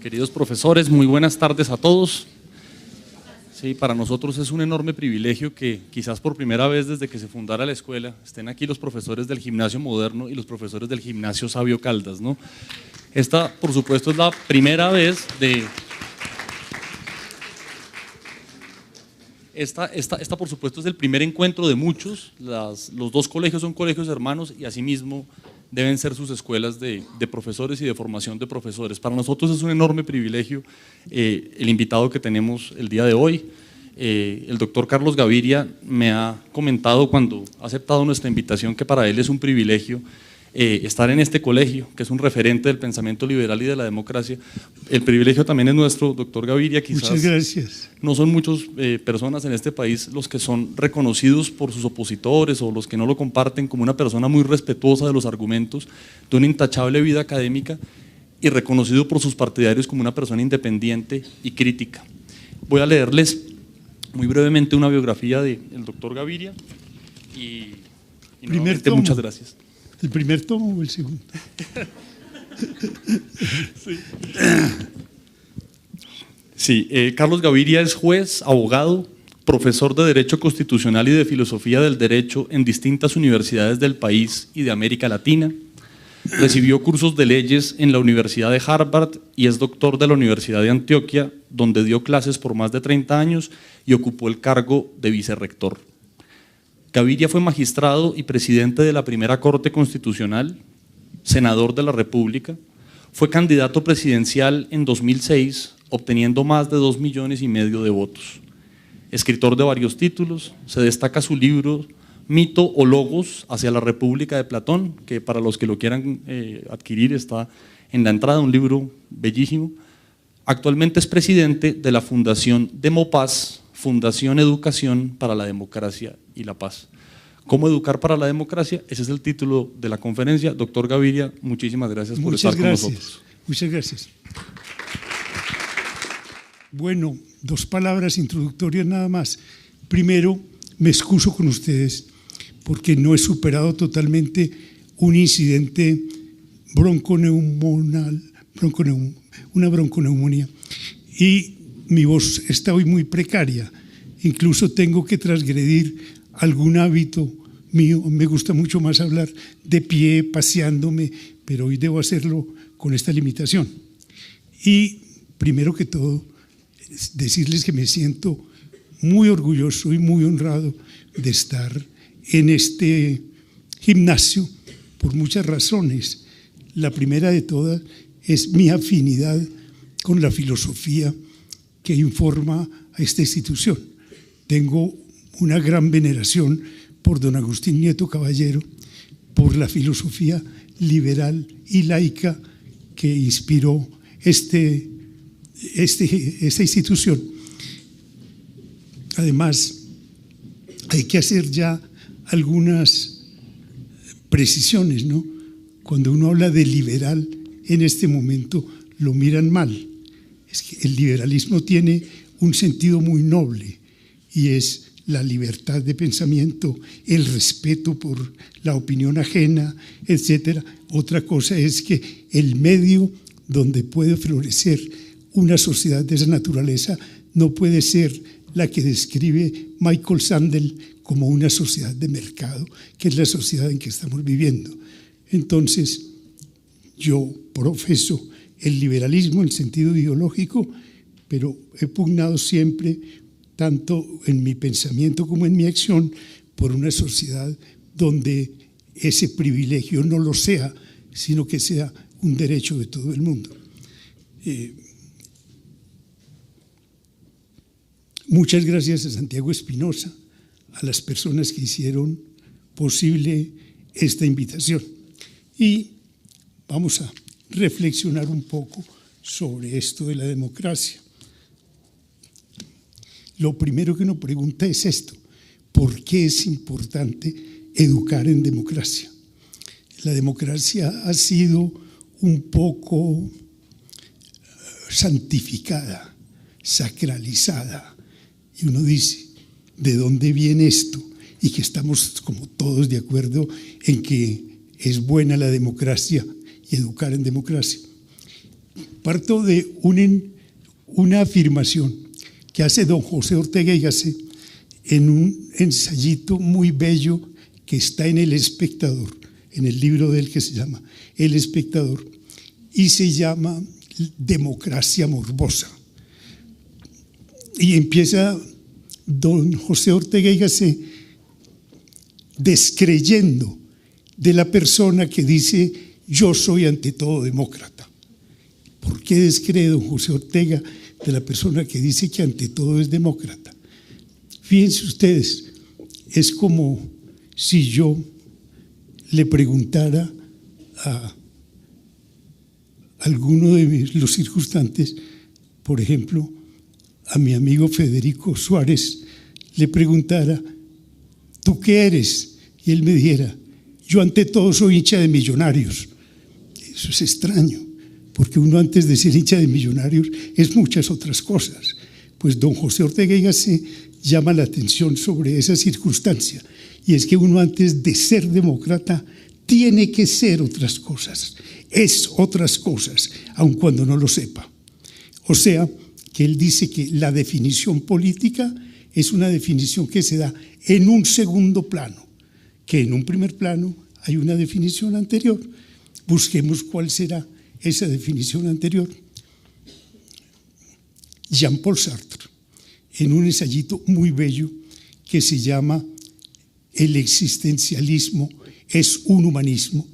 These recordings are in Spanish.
Queridos profesores, muy buenas tardes a todos. Sí, para nosotros es un enorme privilegio que quizás por primera vez desde que se fundara la escuela estén aquí los profesores del Gimnasio Moderno y los profesores del Gimnasio Sabio Caldas, ¿no? Esta, por supuesto, es la primera vez de… Esta, por supuesto, es el primer encuentro de muchos. Los dos colegios son colegios hermanos y asimismo deben ser sus escuelas de profesores y de formación de profesores. Para nosotros es un enorme privilegio el invitado que tenemos el día de hoy. El doctor Carlos Gaviria me ha comentado cuando ha aceptado nuestra invitación que para él es un privilegio estar en este colegio, que es un referente del pensamiento liberal y de la democracia. El privilegio también es nuestro, doctor Gaviria. Quizás muchas gracias. No son muchas personas en este país los que son reconocidos por sus opositores o los que no lo comparten como una persona muy respetuosa de los argumentos, de una intachable vida académica y reconocido por sus partidarios como una persona independiente y crítica. Voy a leerles muy brevemente una biografía del doctor Gaviria y nuevamente muchas gracias. ¿El primer tomo o el segundo? Sí, Carlos Gaviria es juez, abogado, profesor de Derecho Constitucional y de Filosofía del Derecho en distintas universidades del país y de América Latina. Recibió cursos de leyes en la Universidad de Harvard y es doctor de la Universidad de Antioquia, donde dio clases por más de 30 años y ocupó el cargo de vicerrector. Gaviria fue magistrado y presidente de la primera Corte Constitucional, senador de la República, fue candidato presidencial en 2006, obteniendo más de 2,5 millones de votos. Escritor de varios títulos, se destaca su libro Mito o Logos hacia la República de Platón, que para los que lo quieran adquirir está en la entrada, un libro bellísimo. Actualmente es presidente de la Fundación Demopaz, Fundación Educación para la Democracia y la Paz. ¿Cómo educar para la democracia? Ese es el título de la conferencia. Doctor Gaviria, muchísimas gracias por estar con nosotros. Muchas gracias. Bueno, 2 palabras introductorias nada más. Primero, me excuso con ustedes porque no he superado totalmente un incidente una bronconeumonía, y mi voz está hoy muy precaria, incluso tengo que transgredir algún hábito mío. Me gusta mucho más hablar de pie, paseándome, pero hoy debo hacerlo con esta limitación. Y primero que todo, decirles que me siento muy orgulloso y muy honrado de estar en este gimnasio por muchas razones. La primera de todas es mi afinidad con la filosofía que informa a esta institución. Tengo una gran veneración por don Agustín Nieto Caballero, por la filosofía liberal y laica que inspiró esta institución. Además, hay que hacer ya algunas precisiones, ¿no? Cuando uno habla de liberal en este momento lo miran mal. Es que el liberalismo tiene un sentido muy noble y es la libertad de pensamiento, el respeto por la opinión ajena, etc. Otra cosa es que el medio donde puede florecer una sociedad de esa naturaleza no puede ser la que describe Michael Sandel como una sociedad de mercado, que es la sociedad en que estamos viviendo. Entonces, yo profeso el liberalismo en el sentido ideológico, pero he pugnado siempre, tanto en mi pensamiento como en mi acción, por una sociedad donde ese privilegio no lo sea, sino que sea un derecho de todo el mundo. Muchas gracias a Santiago Espinosa, a las personas que hicieron posible esta invitación. Y vamos a reflexionar un poco sobre esto de la democracia. Lo primero que uno pregunta es esto: ¿por qué es importante educar en democracia? La democracia ha sido un poco santificada, sacralizada, y uno dice, ¿de dónde viene esto? Y que estamos como todos de acuerdo en que es buena la democracia y educar en democracia. Parto de una afirmación que hace don José Ortega y Gasset en un ensayito muy bello que está en El Espectador, en el libro de él que se llama El Espectador, y se llama Democracia Morbosa. Y empieza don José Ortega y Gasset descreyendo de la persona que dice yo soy ante todo demócrata. ¿Por qué descree don José Ortega de la persona que dice que ante todo es demócrata? Fíjense ustedes, es como si yo le preguntara a alguno de los circunstantes, por ejemplo, a mi amigo Federico Suárez, le preguntara, ¿tú qué eres? Y él me dijera, yo ante todo soy hincha de Millonarios. Eso es extraño, porque uno antes de ser hincha de Millonarios es muchas otras cosas. Pues don José Ortega y Gasset llama la atención sobre esa circunstancia, y es que uno antes de ser demócrata tiene que ser otras cosas, es otras cosas, aun cuando no lo sepa. O sea, que él dice que la definición política es una definición que se da en un segundo plano, que en un primer plano hay una definición anterior. Busquemos cuál será esa definición anterior. Jean-Paul Sartre, en un ensayito muy bello que se llama El existencialismo es un humanismo,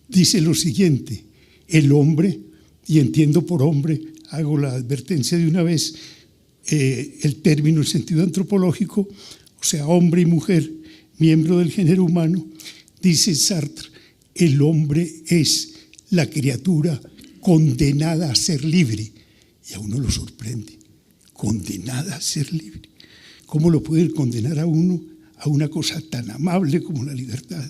dice lo siguiente: el hombre, y entiendo por hombre, hago la advertencia de una vez, el término en sentido antropológico, o sea, hombre y mujer, miembro del género humano, dice Sartre, el hombre es la criatura condenada a ser libre. Y a uno lo sorprende, condenada a ser libre. ¿Cómo lo puede condenar a uno a una cosa tan amable como la libertad?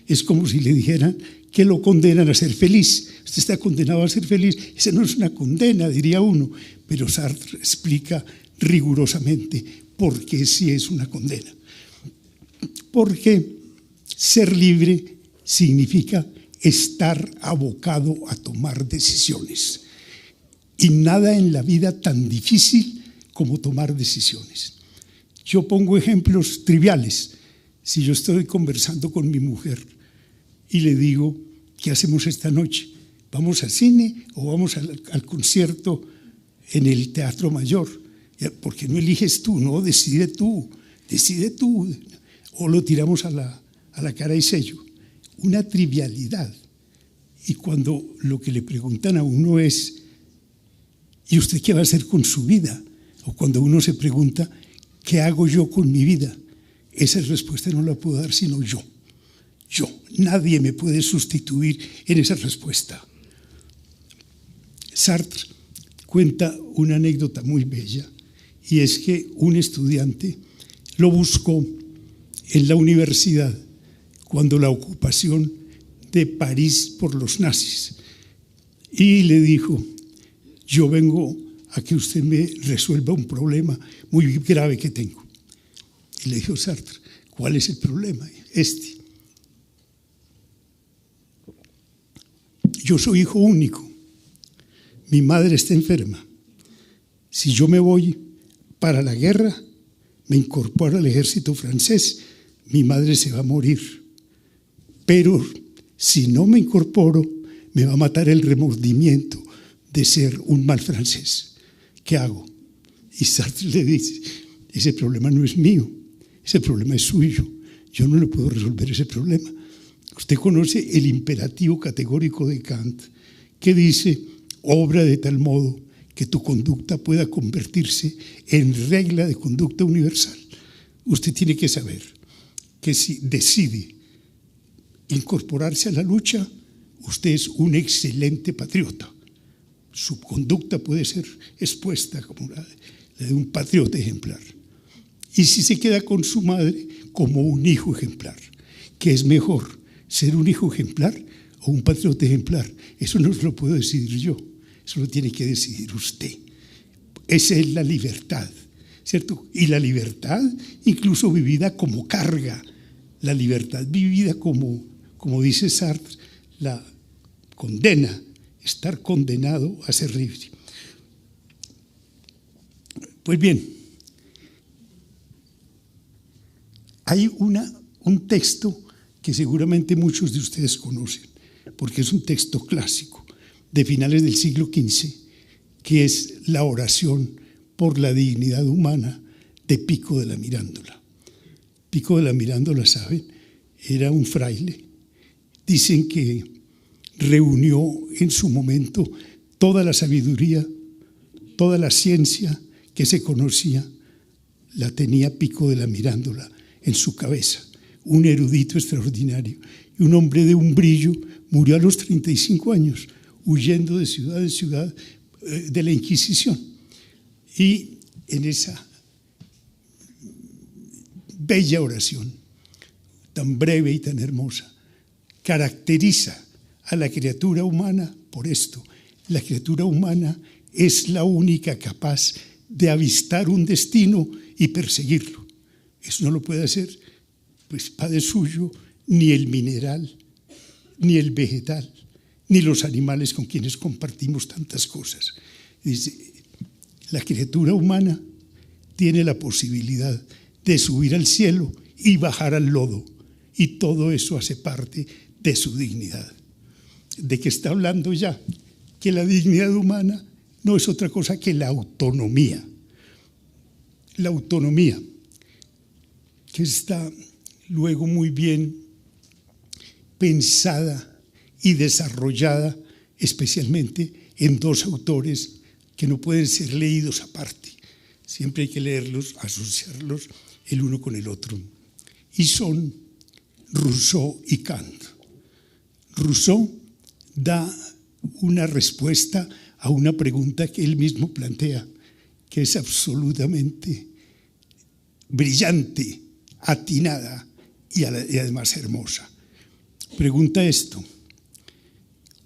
Es como si le dijeran que lo condenan a ser feliz. Usted está condenado a ser feliz. Esa no es una condena, diría uno, pero Sartre explica rigurosamente por qué sí es una condena. Porque ser libre significa estar abocado a tomar decisiones. Y nada en la vida tan difícil como tomar decisiones. Yo pongo ejemplos triviales. Si yo estoy conversando con mi mujer y le digo, ¿qué hacemos esta noche? ¿Vamos al cine o vamos al concierto en el Teatro Mayor? ¿Por qué no eliges tú? No, decide tú. O lo tiramos a la cara y sello. Una trivialidad. Y cuando lo que le preguntan a uno es, ¿y usted qué va a hacer con su vida? O cuando uno se pregunta, ¿qué hago yo con mi vida? Esa respuesta no la puedo dar sino yo. Yo. Nadie me puede sustituir en esa respuesta. Sartre cuenta una anécdota muy bella, y es que un estudiante lo buscó en la universidad cuando la ocupación de París por los nazis, y le dijo, yo vengo a que usted me resuelva un problema muy grave que tengo. Y le dijo Sartre, ¿cuál es el problema? Yo soy hijo único, mi madre está enferma. Si yo me voy para la guerra, me incorporo al ejército francés, mi madre se va a morir. Pero si no me incorporo, me va a matar el remordimiento de ser un mal francés. ¿Qué hago? Y Sartre le dice, ese problema no es mío, ese problema es suyo. Yo no le puedo resolver ese problema. Usted conoce el imperativo categórico de Kant, que dice, obra de tal modo que tu conducta pueda convertirse en regla de conducta universal. Usted tiene que saber que si decide incorporarse a la lucha, usted es un excelente patriota. Su conducta puede ser expuesta como la de un patriota ejemplar. Y si se queda con su madre, como un hijo ejemplar. ¿Qué es mejor, ser un hijo ejemplar o un patriota ejemplar? Eso no lo puedo decidir yo, eso lo tiene que decidir usted. Esa es la libertad, ¿cierto? Y la libertad incluso vivida como carga, la libertad vivida como dice Sartre, la condena estar condenado a ser libre. Pues bien, hay un texto que seguramente muchos de ustedes conocen, porque es un texto clásico de finales del siglo XV, que es la oración por la dignidad humana de Pico de la Mirandola. Pico de la Mirandola, ¿saben? Era un fraile. Dicen que reunió en su momento toda la sabiduría, toda la ciencia que se conocía, la tenía Pico de la Mirandola en su cabeza. Un erudito extraordinario y un hombre de un brillo. Murió a los 35 años, huyendo de ciudad en ciudad de la Inquisición. Y en esa bella oración, tan breve y tan hermosa, caracteriza a la criatura humana por esto: la criatura humana es la única capaz de avistar un destino y perseguirlo. Eso no lo puede hacer, pues, padre suyo, ni el mineral, ni el vegetal, ni los animales con quienes compartimos tantas cosas. Dice, la criatura humana tiene la posibilidad de subir al cielo y bajar al lodo, y todo eso hace parte de su dignidad. ¿De qué está hablando ya? Que la dignidad humana no es otra cosa que la autonomía. La autonomía, que está luego muy bien pensada y desarrollada especialmente en dos autores que no pueden ser leídos aparte. Siempre hay que leerlos, asociarlos el uno con el otro. Y son Rousseau y Kant. Rousseau da una respuesta a una pregunta que él mismo plantea, que es absolutamente brillante, atinada y además hermosa. Pregunta esto: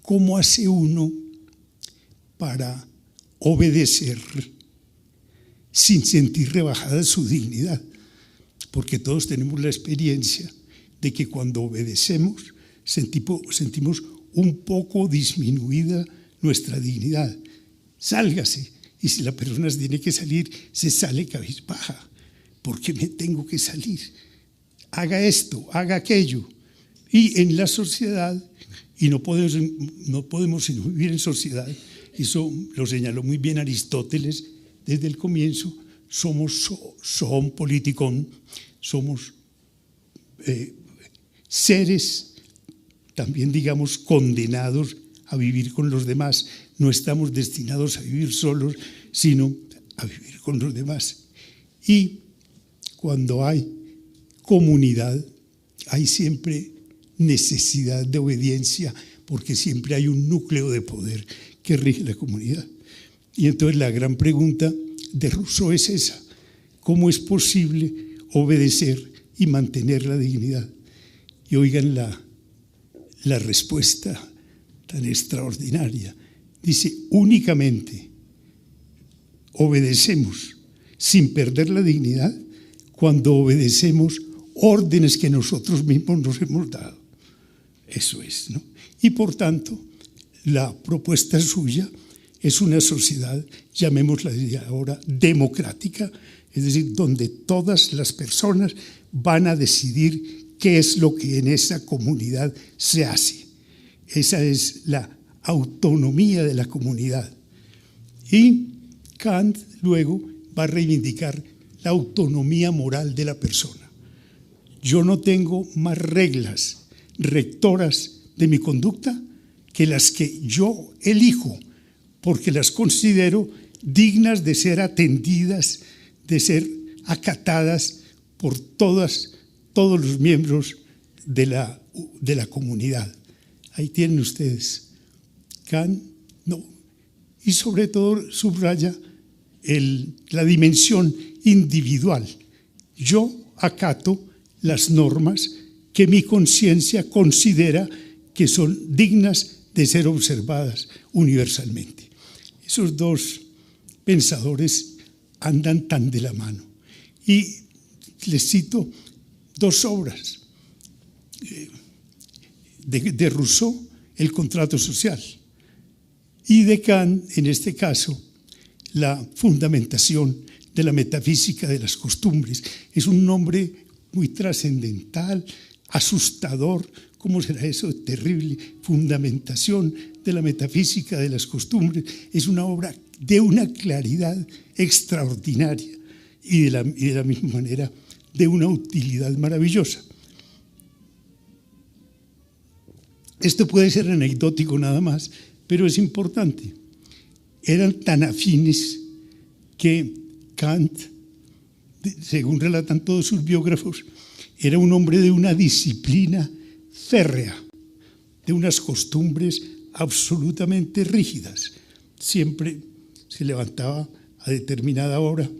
¿cómo hace uno para obedecer sin sentir rebajada su dignidad? Porque todos tenemos la experiencia de que cuando obedecemos sentimos un poco disminuida nuestra dignidad. Sálgase, y si la persona tiene que salir, se sale cabizbaja. ¿Por qué me tengo que salir? Haga esto, haga aquello. Y en la sociedad, y no podemos sino vivir en sociedad, eso lo señaló muy bien Aristóteles desde el comienzo, somos politikon, somos seres también, digamos, condenados a vivir con los demás. No estamos destinados a vivir solos, sino a vivir con los demás. Y cuando hay comunidad, hay siempre necesidad de obediencia, porque siempre hay un núcleo de poder que rige la comunidad. Y entonces la gran pregunta de Rousseau es esa: ¿cómo es posible obedecer y mantener la dignidad? Y oigan la respuesta tan extraordinaria. Dice, únicamente obedecemos sin perder la dignidad cuando obedecemos órdenes que nosotros mismos nos hemos dado. Eso es, ¿no? Y por tanto, la propuesta suya es una sociedad, llamémosla ahora, democrática, es decir, donde todas las personas van a decidir qué es lo que en esa comunidad se hace. Esa es la autonomía de la comunidad. Y Kant luego va a reivindicar la autonomía moral de la persona. Yo no tengo más reglas rectoras de mi conducta que las que yo elijo, porque las considero dignas de ser atendidas, de ser acatadas por todos los miembros de la comunidad. Ahí tienen ustedes. Kant, no. Y sobre todo subraya la dimensión individual. Yo acato las normas que mi conciencia considera que son dignas de ser observadas universalmente. Esos dos pensadores andan tan de la mano. Y les cito dos obras de Rousseau: El contrato social. y de Kant, en este caso, la fundamentación de la metafísica de las costumbres. Es un nombre muy trascendental, asustador. ¿Cómo será eso? Terrible. Fundamentación de la metafísica de las costumbres. Es una obra de una claridad extraordinaria y de la misma manera de una utilidad maravillosa. Esto puede ser anecdótico nada más, pero es importante. Eran tan afines que Kant, según relatan todos sus biógrafos, era un hombre de una disciplina férrea, de unas costumbres absolutamente rígidas. Siempre se levantaba a determinada hora,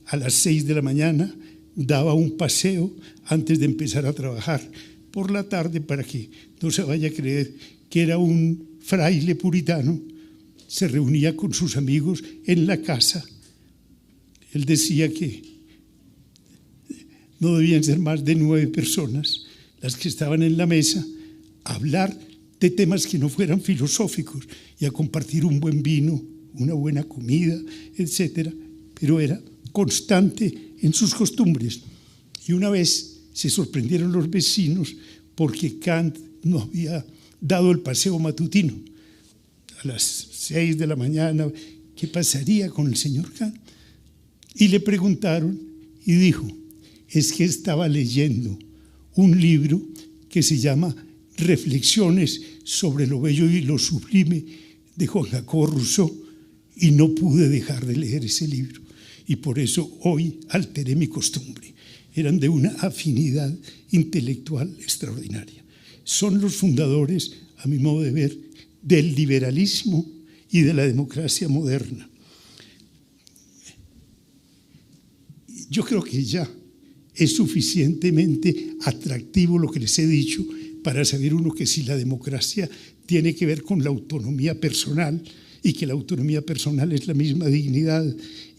a las 6 de la mañana, daba un paseo antes de empezar a trabajar por la tarde, para que no se vaya a creer que era un fraile puritano. Se reunía con sus amigos en la casa. Él decía que no debían ser más de 9 personas las que estaban en la mesa a hablar de temas que no fueran filosóficos y a compartir un buen vino, una buena comida, etc. Pero era constante en sus costumbres. Y una vez se sorprendieron los vecinos porque Kant no había dado el paseo matutino. A las 6 de la mañana, ¿qué pasaría con el señor Kant? Y le preguntaron y dijo, es que estaba leyendo un libro que se llama Reflexiones sobre lo bello y lo sublime de Juan Jacobo Rousseau y no pude dejar de leer ese libro y por eso hoy alteré mi costumbre. Eran de una afinidad intelectual extraordinaria. Son los fundadores, a mi modo de ver, del liberalismo y de la democracia moderna. Yo creo que ya es suficientemente atractivo lo que les he dicho para saber uno que si la democracia tiene que ver con la autonomía personal y que la autonomía personal es la misma dignidad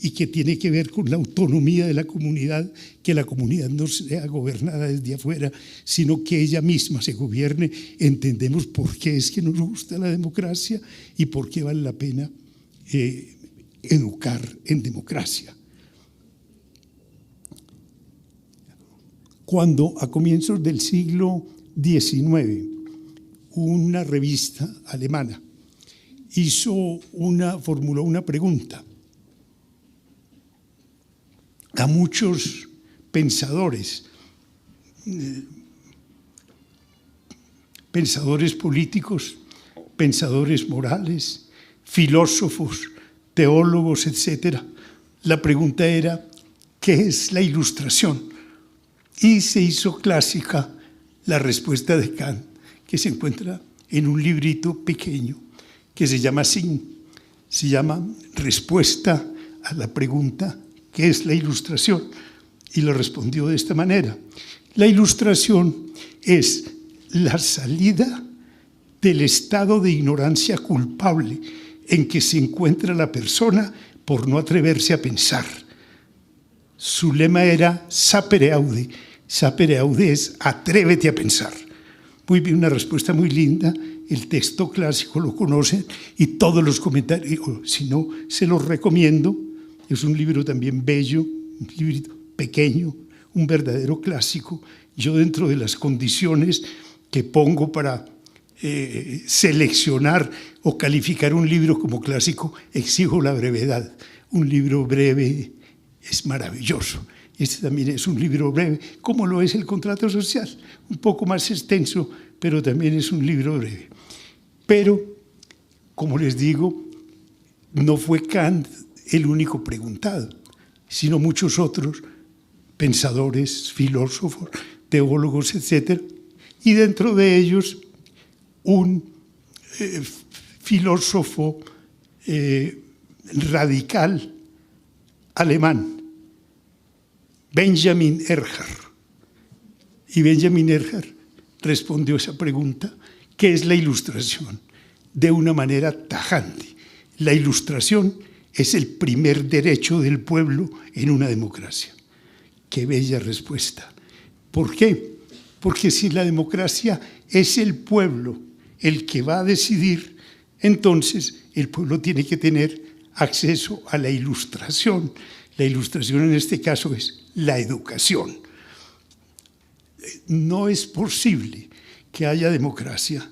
y que tiene que ver con la autonomía de la comunidad, que la comunidad no sea gobernada desde afuera, sino que ella misma se gobierne, entendemos por qué es que nos gusta la democracia y por qué vale la pena educar en democracia. Cuando a comienzos del siglo XIX, una revista alemana formuló una pregunta a muchos pensadores, pensadores políticos, pensadores morales, filósofos, teólogos, etc. La pregunta era, ¿qué es la Ilustración? Y se hizo clásica la respuesta de Kant, que se encuentra en un librito pequeño que se llama así, se llama Respuesta a la pregunta ¿qué es la Ilustración? Y lo respondió de esta manera. La Ilustración es la salida del estado de ignorancia culpable en que se encuentra la persona por no atreverse a pensar. Su lema era sapere aude. Sapere aude es atrévete a pensar. Muy bien, una respuesta muy linda. El texto clásico lo conocen y todos los comentarios, si no, se los recomiendo. Es un libro también bello, un librito pequeño, un verdadero clásico. Yo, dentro de las condiciones que pongo para seleccionar o calificar un libro como clásico, exijo la brevedad. Un libro breve es maravilloso. Este también es un libro breve, como lo es el Contrato Social, un poco más extenso, pero también es un libro breve. Pero, como les digo, no fue Kant el único preguntado, sino muchos otros pensadores, filósofos, teólogos, etc. Y dentro de ellos, un filósofo radical alemán, Benjamin Erhard. Y Benjamin Erhard respondió esa pregunta, ¿qué es la Ilustración? De una manera tajante. La Ilustración es el primer derecho del pueblo en una democracia. ¡Qué bella respuesta! ¿Por qué? Porque si la democracia es el pueblo el que va a decidir, entonces el pueblo tiene que tener acceso a la ilustración. La ilustración en este caso es la educación. No es posible que haya democracia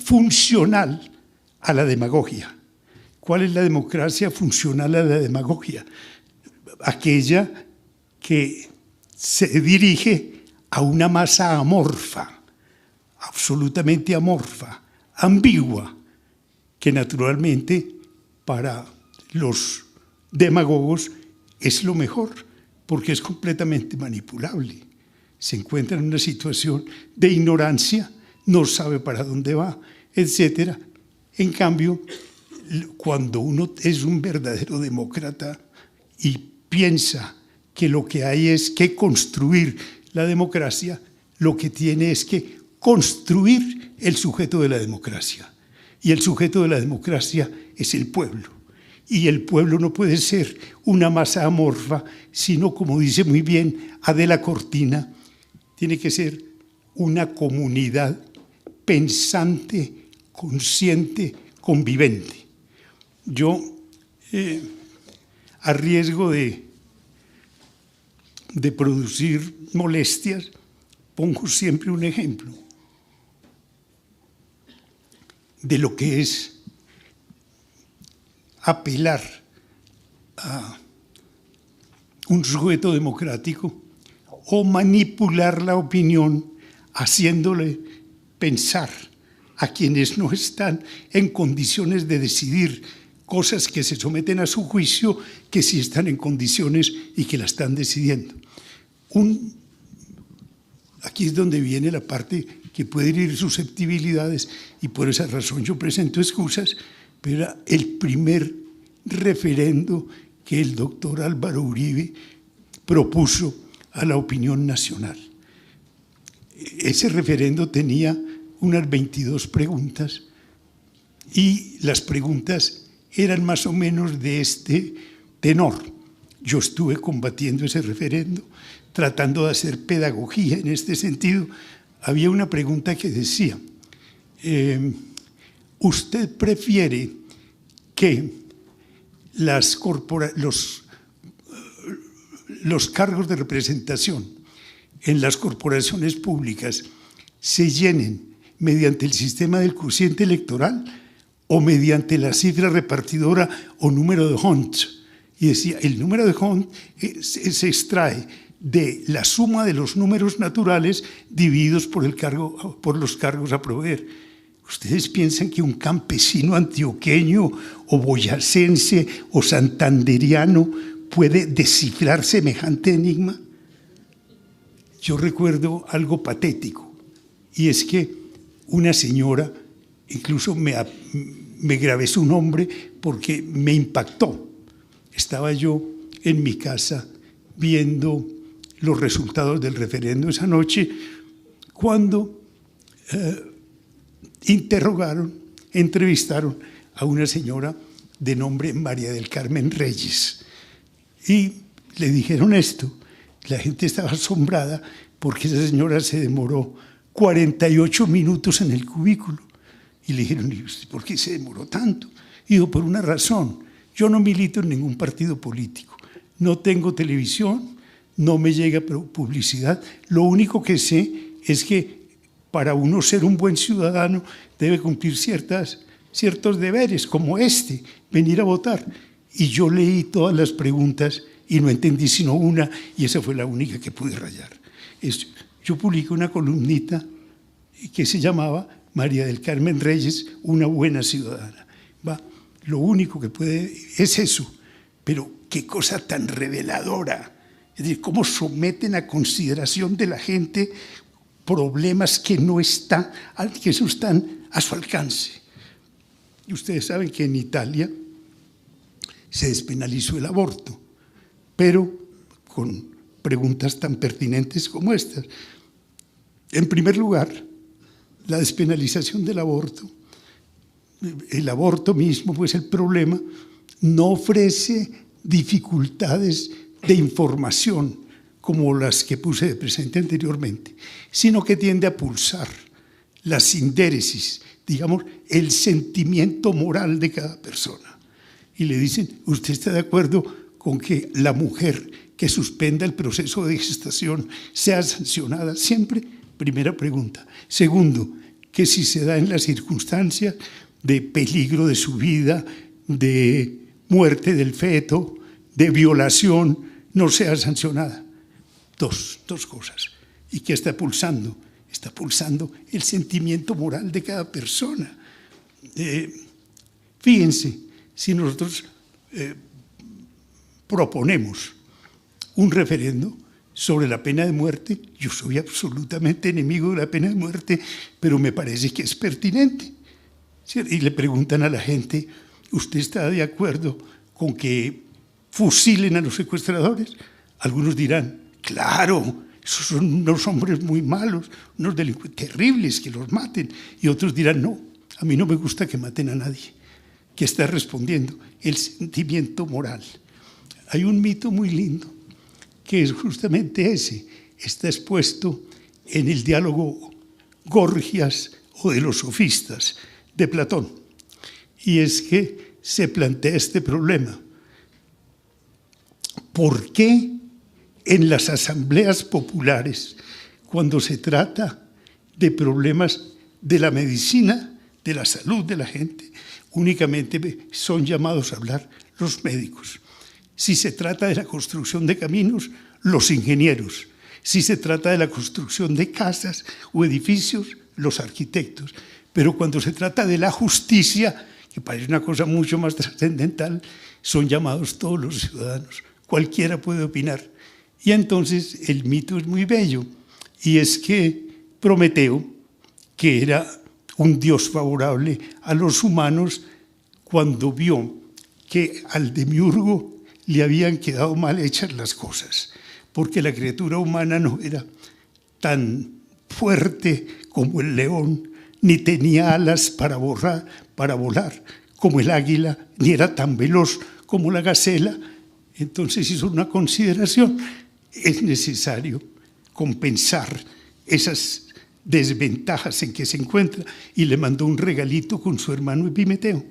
funcional a la demagogia. ¿Cuál es la democracia funcional a la demagogia? Aquella que se dirige a una masa amorfa, absolutamente amorfa, ambigua, que naturalmente para los demagogos es lo mejor, porque es completamente manipulable. Se encuentra en una situación de ignorancia, no sabe para dónde va, etc. En cambio, cuando uno es un verdadero demócrata y piensa que lo que hay es que construir la democracia, lo que tiene es que construir el sujeto de la democracia. Y el sujeto de la democracia es el pueblo. Y el pueblo no puede ser una masa amorfa, sino, como dice muy bien Adela Cortina, tiene que ser una comunidad pensante, consciente, convivente. Yo, a riesgo de producir molestias, pongo siempre un ejemplo de lo que es apelar a un sujeto democrático o manipular la opinión haciéndole pensar a quienes no están en condiciones de decidir cosas que se someten a su juicio, que sí están en condiciones y que la están decidiendo. Aquí es donde viene la parte que puede herir susceptibilidades, y por esa razón yo presento excusas, pero era el primer referendo que el doctor Álvaro Uribe propuso a la opinión nacional. Ese referendo tenía unas 22 preguntas, y las preguntas eran más o menos de este tenor. Yo estuve combatiendo ese referendo, tratando de hacer pedagogía en este sentido. Había una pregunta que decía, ¿usted prefiere que los cargos de representación en las corporaciones públicas se llenen mediante el sistema del cociente electoral o mediante la cifra repartidora o número de Hunt? Y decía, el número de Hunt se extrae de la suma de los números naturales divididos por los cargos a proveer. ¿Ustedes piensan que un campesino antioqueño o boyacense o santanderiano puede descifrar semejante enigma? Yo recuerdo algo patético, y es que una señora, incluso me grabé su nombre porque me impactó. Estaba yo en mi casa viendo los resultados del referendo esa noche, cuando entrevistaron a una señora de nombre María del Carmen Reyes, y le dijeron esto. La gente estaba asombrada porque esa señora se demoró 48 minutos en el cubículo, y le dijeron, ¿por qué se demoró tanto? Y dijo, por una razón, yo no milito en ningún partido político, no tengo televisión, no me llega publicidad, lo único que sé es que para uno ser un buen ciudadano debe cumplir ciertos deberes, como venir a votar. Y yo leí todas las preguntas y no entendí sino una, y esa fue la única que pude rayar. Yo publiqué una columnita que se llamaba María del Carmen Reyes, una buena ciudadana. Lo único que puede es eso, pero qué cosa tan reveladora. Es decir, cómo someten a consideración de la gente problemas que no están a su alcance. Y ustedes saben que en Italia se despenalizó el aborto, pero con preguntas tan pertinentes como estas. En primer lugar, la despenalización del aborto, el aborto mismo, pues el problema, no ofrece dificultades de información como las que puse de presente anteriormente, sino que tiende a pulsar la sindéresis, digamos, el sentimiento moral de cada persona. Y le dicen, ¿usted está de acuerdo con que la mujer que suspenda el proceso de gestación sea sancionada siempre? Primera pregunta. Segundo, que si se da en las circunstancias de peligro de su vida, de muerte del feto, de violación, no sea sancionada. Dos cosas. ¿Y qué está pulsando? Está pulsando el sentimiento moral de cada persona. Fíjense, si nosotros proponemos un referendo sobre la pena de muerte, yo soy absolutamente enemigo de la pena de muerte, pero me parece que es pertinente. ¿Cierto? Y le preguntan a la gente, ¿usted está de acuerdo con que fusilen a los secuestradores? Algunos dirán, claro, esos son unos hombres muy malos, unos delincuentes terribles, que los maten. Y otros dirán, no, a mí no me gusta que maten a nadie. ¿Qué está respondiendo? El sentimiento moral. Hay un mito muy lindo, que es justamente ese. Está expuesto en el diálogo Gorgias o de los sofistas de Platón. Y es que se plantea este problema. ¿Por qué en las asambleas populares, cuando se trata de problemas de la medicina, de la salud de la gente, únicamente son llamados a hablar los médicos? Si se trata de la construcción de caminos, los ingenieros. Si se trata de la construcción de casas o edificios, los arquitectos. Pero cuando se trata de la justicia, que parece una cosa mucho más trascendental, son llamados todos los ciudadanos. Cualquiera puede opinar. Y entonces el mito es muy bello, y es que Prometeo, que era un dios favorable a los humanos, cuando vio que al demiurgo le habían quedado mal hechas las cosas, porque la criatura humana no era tan fuerte como el león, ni tenía alas para volar como el águila, ni era tan veloz como la gacela. Entonces hizo una consideración. Es necesario compensar esas desventajas en que se encuentra, y le mandó un regalito con su hermano Epimeteo.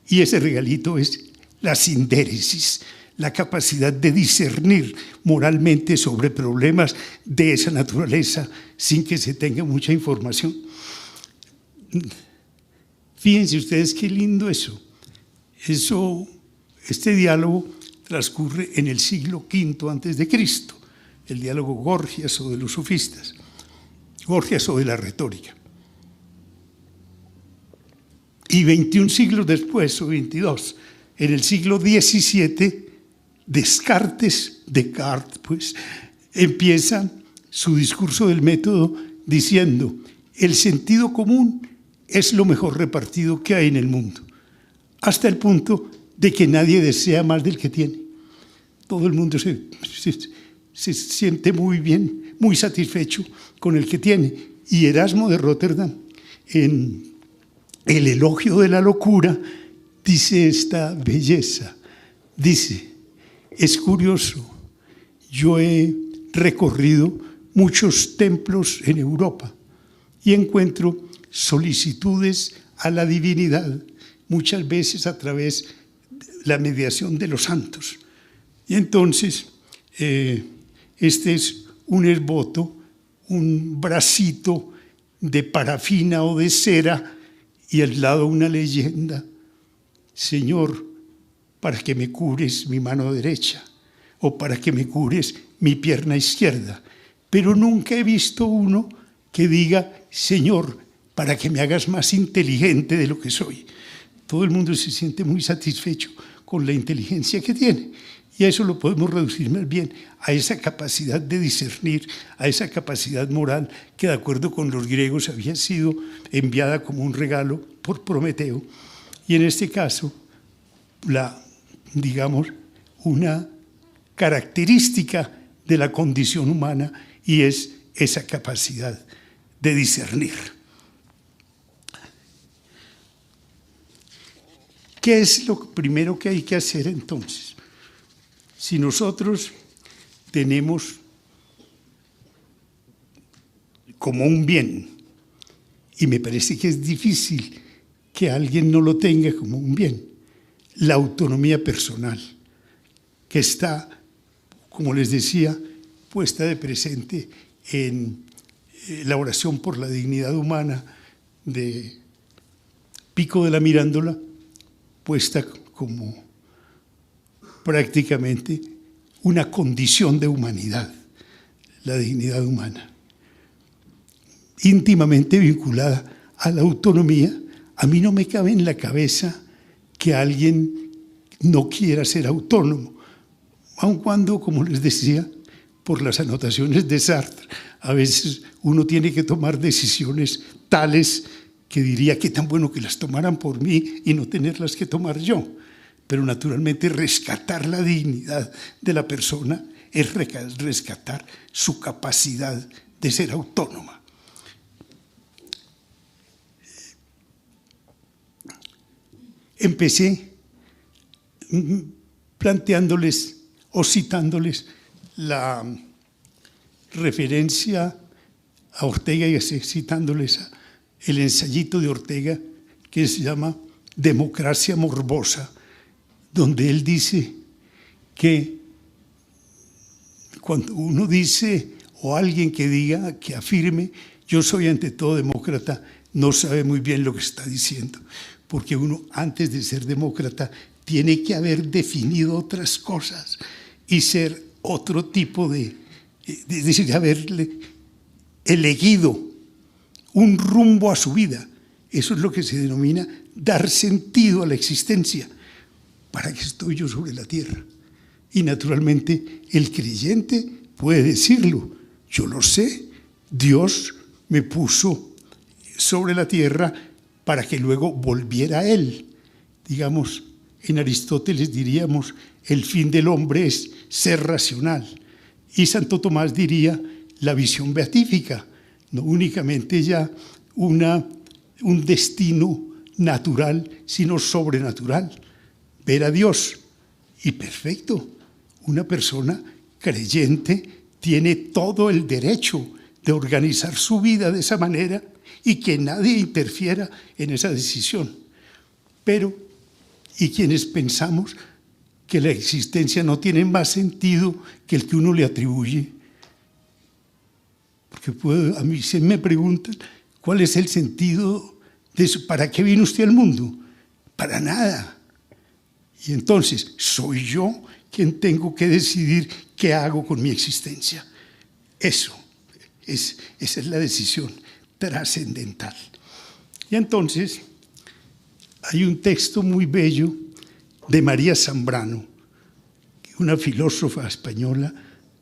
Y ese regalito es la sindéresis, la capacidad de discernir moralmente sobre problemas de esa naturaleza sin que se tenga mucha información. Fíjense ustedes qué lindo eso. Este diálogo transcurre en el siglo V a.C., el diálogo Gorgias o de los sofistas, Gorgias o de la retórica. Y 21 siglos después, o 22, en el siglo XVII, Descartes, pues, empieza su discurso del método diciendo: el sentido común es lo mejor repartido que hay en el mundo, hasta el punto de que nadie desea más del que tiene. Todo el mundo se siente muy bien, muy satisfecho con el que tiene. Y Erasmo de Róterdam, en el elogio de la locura, dice esta belleza. Dice, es curioso, yo he recorrido muchos templos en Europa y encuentro solicitudes a la divinidad, muchas veces a través de la mediación de los santos. Y entonces, este es un esboto, un bracito de parafina o de cera, y al lado una leyenda: Señor, para que me cures mi mano derecha, o para que me cures mi pierna izquierda. Pero nunca he visto uno que diga: Señor, para que me hagas más inteligente de lo que soy. Todo el mundo se siente muy satisfecho con la inteligencia que tiene. Y a eso lo podemos reducir más bien a esa capacidad de discernir, a esa capacidad moral que, de acuerdo con los griegos, había sido enviada como un regalo por Prometeo. Y en este caso, digamos, una característica de la condición humana, y es esa capacidad de discernir. ¿Qué es lo primero que hay que hacer entonces? Si nosotros tenemos como un bien y me parece que es difícil que alguien no lo tenga como un bien, la autonomía personal, que está, como les decía, puesta de presente en la oración por la dignidad humana de Pico de la Mirandola, puesta como prácticamente una condición de humanidad, la dignidad humana, íntimamente vinculada a la autonomía. A mí no me cabe en la cabeza que alguien no quiera ser autónomo, aun cuando, como les decía, por las anotaciones de Sartre, a veces uno tiene que tomar decisiones tales que diría que tan bueno que las tomaran por mí y no tenerlas que tomar yo. Pero naturalmente rescatar la dignidad de la persona es rescatar su capacidad de ser autónoma. Empecé planteándoles o citándoles la referencia a Ortega y Gasset, citándoles el ensayito de Ortega que se llama Democracia Morbosa, donde él dice que cuando uno dice, o alguien que diga, que afirme, yo soy ante todo demócrata, no sabe muy bien lo que está diciendo, porque uno antes de ser demócrata tiene que haber definido otras cosas y ser otro tipo de decir, haberle elegido un rumbo a su vida. Eso es lo que se denomina dar sentido a la existencia. ¿Para qué estoy yo sobre la tierra? Y naturalmente el creyente puede decirlo. Yo lo sé, Dios me puso sobre la tierra para que luego volviera a Él. Digamos, en Aristóteles diríamos, el fin del hombre es ser racional. Y Santo Tomás diría, la visión beatífica, no únicamente ya un destino natural, sino sobrenatural. Ver a Dios. Y perfecto, una persona creyente tiene todo el derecho de organizar su vida de esa manera y que nadie interfiera en esa decisión. Pero, ¿y quienes pensamos que la existencia no tiene más sentido que el que uno le atribuye? Porque a mí se me preguntan, ¿cuál es el sentido de eso? ¿Para qué vino usted al mundo? Para nada. Y entonces, soy yo quien tengo que decidir qué hago con mi existencia. Esa es la decisión trascendental. Y entonces, hay un texto muy bello de María Zambrano, una filósofa española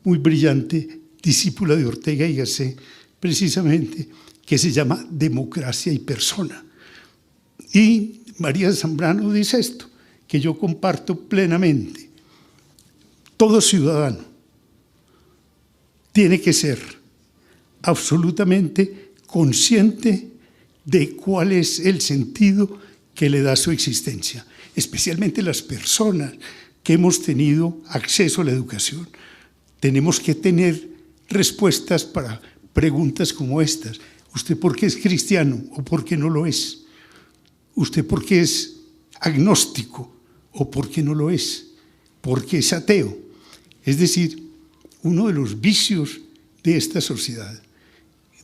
muy brillante, discípula de Ortega y Gasset, precisamente, que se llama Democracia y Persona. Y María Zambrano dice esto, que yo comparto plenamente. Todo ciudadano tiene que ser absolutamente consciente de cuál es el sentido que le da su existencia, especialmente las personas que hemos tenido acceso a la educación. Tenemos que tener respuestas para preguntas como estas. ¿Usted por qué es cristiano o por qué no lo es? ¿Usted por qué es agnóstico o por qué no lo es? ¿Por qué es ateo? Es decir, uno de los vicios de esta sociedad,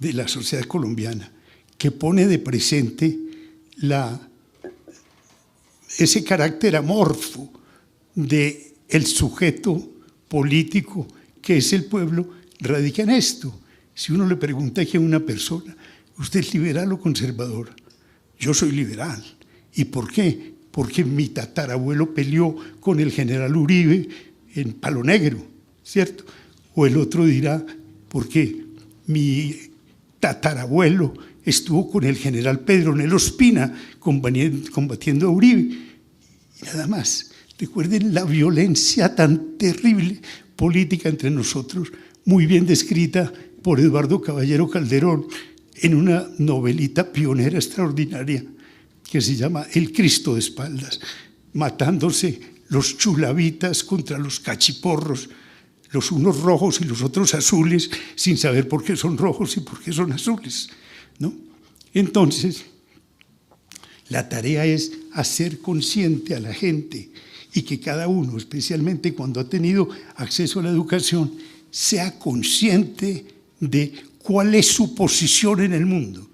de la sociedad colombiana, que pone de presente ese carácter amorfo del sujeto político que es el pueblo, radica en esto. Si uno le pregunta a una persona, ¿usted es liberal o conservador? Yo soy liberal. ¿Y por qué? Porque mi tatarabuelo peleó con el general Uribe en Palo Negro, ¿cierto? O el otro dirá, porque mi tatarabuelo estuvo con el general Pedronel Ospina combatiendo a Uribe. Y nada más. Recuerden la violencia tan terrible política entre nosotros, muy bien descrita por Eduardo Caballero Calderón en una novelita pionera extraordinaria que se llama El Cristo de espaldas, matándose los chulavitas contra los cachiporros, los unos rojos y los otros azules, sin saber por qué son rojos y por qué son azules, ¿no? Entonces, la tarea es hacer consciente a la gente y que cada uno, especialmente cuando ha tenido acceso a la educación, sea consciente de cuál es su posición en el mundo.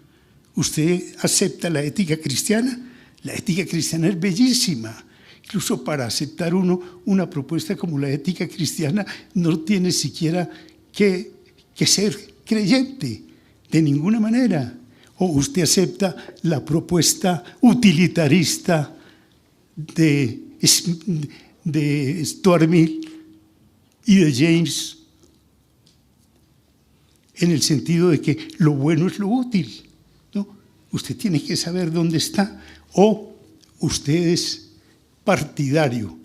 ¿Usted acepta la ética cristiana? La ética cristiana es bellísima. Incluso para aceptar uno una propuesta como la ética cristiana no tiene siquiera que ser creyente, de ninguna manera. O usted acepta la propuesta utilitarista de Stuart Mill y de James, en el sentido de que lo bueno es lo útil, ¿no? Usted tiene que saber dónde está. O usted es partidario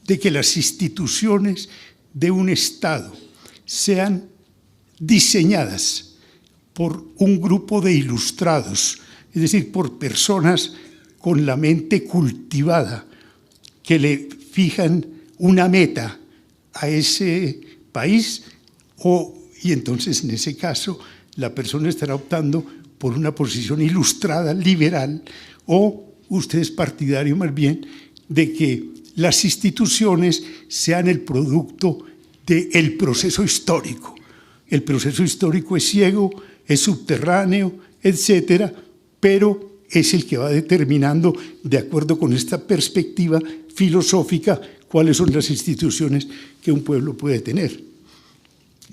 de que las instituciones de un Estado sean diseñadas por un grupo de ilustrados, es decir, por personas con la mente cultivada, que le fijan una meta a ese país, y entonces en ese caso la persona estará optando por una posición ilustrada, liberal, o usted es partidario más bien de que las instituciones sean el producto del proceso histórico. El proceso histórico es ciego, es subterráneo, etcétera, pero es el que va determinando, de acuerdo con esta perspectiva filosófica, cuáles son las instituciones que un pueblo puede tener.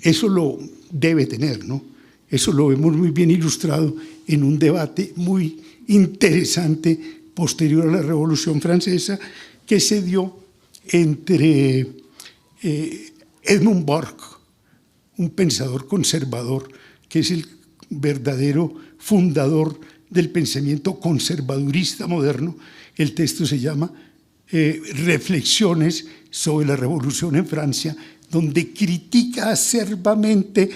Eso lo debe tener, ¿no? Eso lo vemos muy bien ilustrado en un debate muy interesante posterior a la Revolución Francesa que se dio entre Edmund Burke, un pensador conservador, que es el verdadero fundador del pensamiento conservadurista moderno. El texto se llama Reflexiones sobre la Revolución en Francia, donde critica acerbamente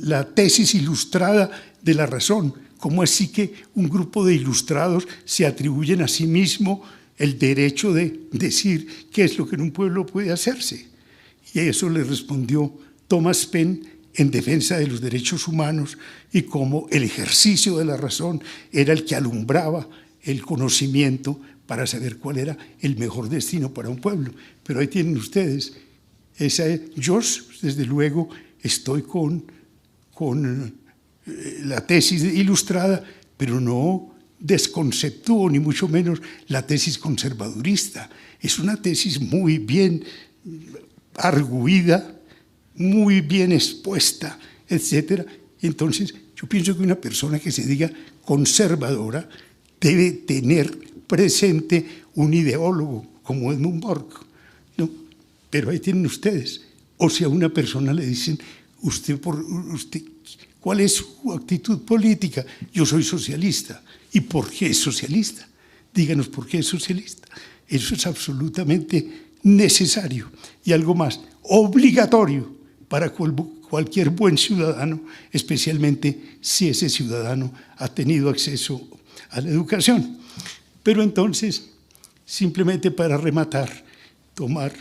la tesis ilustrada de la razón. ¿Cómo así que un grupo de ilustrados se atribuyen a sí mismo el derecho de decir qué es lo que en un pueblo puede hacerse? Y a eso le respondió Thomas Paine en defensa de los derechos humanos y cómo el ejercicio de la razón era el que alumbraba el conocimiento para saber cuál era el mejor destino para un pueblo. Pero ahí tienen ustedes. Yo, desde luego, estoy con la tesis ilustrada, pero no desconceptúo ni mucho menos la tesis conservadurista. Es una tesis muy bien arguida, muy bien expuesta, etcétera. Entonces, yo pienso que una persona que se diga conservadora debe tener presente un ideólogo como Edmund Burke, ¿no? Pero ahí tienen ustedes. O si a una persona le dicen, usted, ¿cuál es su actitud política? Yo soy socialista. ¿Y por qué es socialista? Díganos por qué es socialista. Eso es absolutamente necesario. Y algo más, obligatorio para cualquier buen ciudadano, especialmente si ese ciudadano ha tenido acceso a la educación. Pero entonces, simplemente para rematar, tomar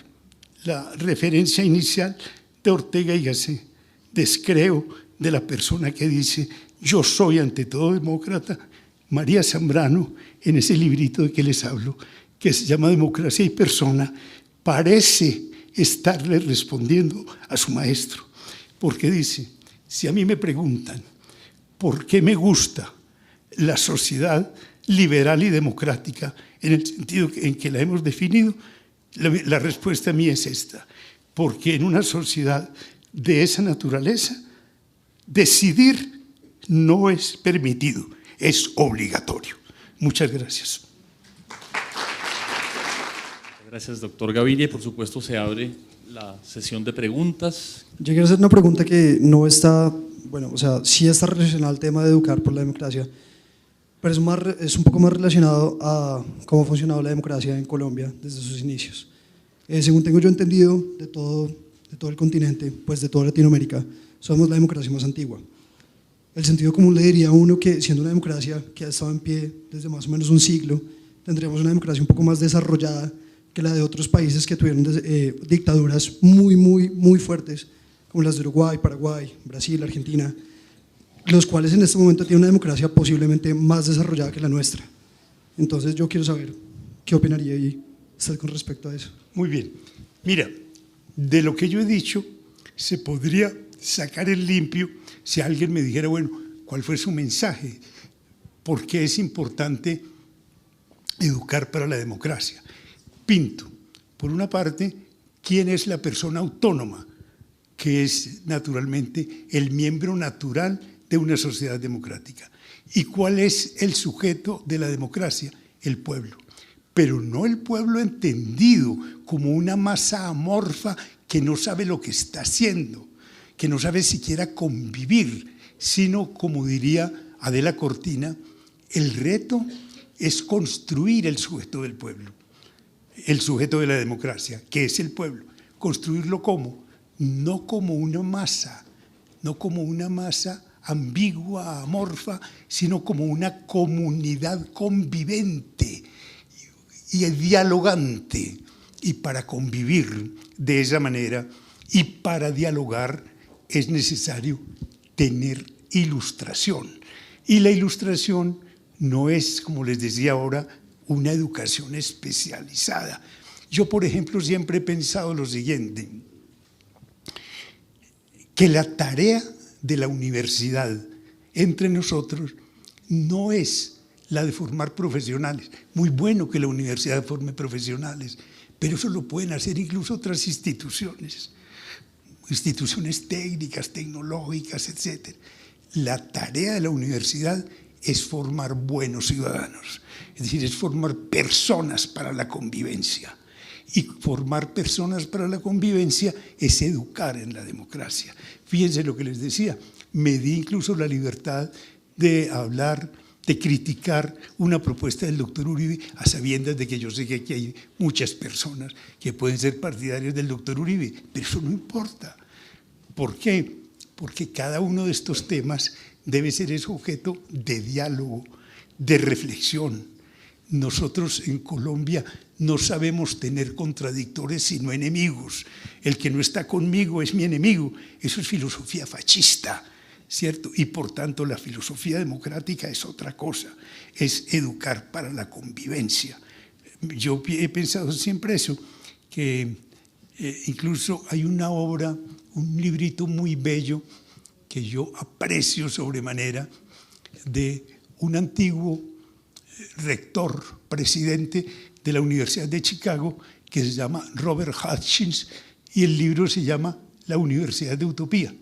la referencia inicial de Ortega y Gasset, descreo de la persona que dice yo soy ante todo demócrata. María Zambrano, en ese librito de que les hablo, que se llama Democracia y Persona, parece estarle respondiendo a su maestro, porque dice, si a mí me preguntan por qué me gusta la sociedad liberal y democrática en el sentido en que la hemos definido, la respuesta mía es esta, porque en una sociedad de esa naturaleza decidir no es permitido, es obligatorio. Muchas gracias. Gracias, doctor Gaviria. Por supuesto, se abre la sesión de preguntas. Yo quiero hacer una pregunta que no está, bueno, o sea, sí está relacionada al tema de educar por la democracia, pero es un poco más relacionado a cómo ha funcionado la democracia en Colombia desde sus inicios. Según tengo yo entendido, de todo el continente, pues de toda Latinoamérica, somos la democracia más antigua. El sentido común le diría a uno que siendo una democracia que ha estado en pie desde más o menos un siglo, tendríamos una democracia un poco más desarrollada que la de otros países que tuvieron dictaduras muy fuertes, como las de Uruguay, Paraguay, Brasil, Argentina. los cuales en este momento tienen una democracia posiblemente más desarrollada que la nuestra. Entonces yo quiero saber qué opinaría usted con respecto a eso. Muy bien. Mira, de lo que yo he dicho, se podría sacar en limpio si alguien me dijera, bueno, ¿cuál fue su mensaje? ¿Por qué es importante educar para la democracia? Pinto, por una parte, ¿quién es la persona autónoma? Que es naturalmente el miembro natural de una sociedad democrática. ¿Y cuál es el sujeto de la democracia? El pueblo. Pero no el pueblo entendido como una masa amorfa que no sabe lo que está haciendo, que no sabe siquiera convivir, sino, como diría Adela Cortina, el reto es construir el sujeto del pueblo, el sujeto de la democracia, que es el pueblo. ¿Construirlo cómo? No como una masa, no como una masa ambigua, amorfa, sino como una comunidad convivente y dialogante. Y para convivir de esa manera y para dialogar es necesario tener ilustración. Y la ilustración no es, como les decía ahora, una educación especializada. Yo, por ejemplo, siempre he pensado lo siguiente, que la tarea de la universidad entre nosotros no es la de formar profesionales. Muy bueno que la universidad forme profesionales, pero eso lo pueden hacer incluso otras instituciones técnicas, tecnológicas, etc. La tarea de la universidad es formar buenos ciudadanos, es decir, es formar personas para la convivencia. Y formar personas para la convivencia es educar en la democracia. Fíjense lo que les decía, me di incluso la libertad de hablar, de criticar una propuesta del doctor Uribe, a sabiendas de que yo sé que aquí hay muchas personas que pueden ser partidarios del doctor Uribe, pero eso no importa. ¿Por qué? Porque cada uno de estos temas debe ser objeto de diálogo, de reflexión. Nosotros en Colombia no sabemos tener contradictores sino enemigos. El que no está conmigo es mi enemigo. Eso es filosofía fascista, ¿cierto? Y por tanto la filosofía democrática es otra cosa, es educar para la convivencia. Yo he pensado siempre eso, que incluso hay una obra, un librito muy bello que yo aprecio sobremanera, de un antiguo rector, presidente de la Universidad de Chicago, que se llama Robert Hutchins, y el libro se llama La Universidad de Utopía.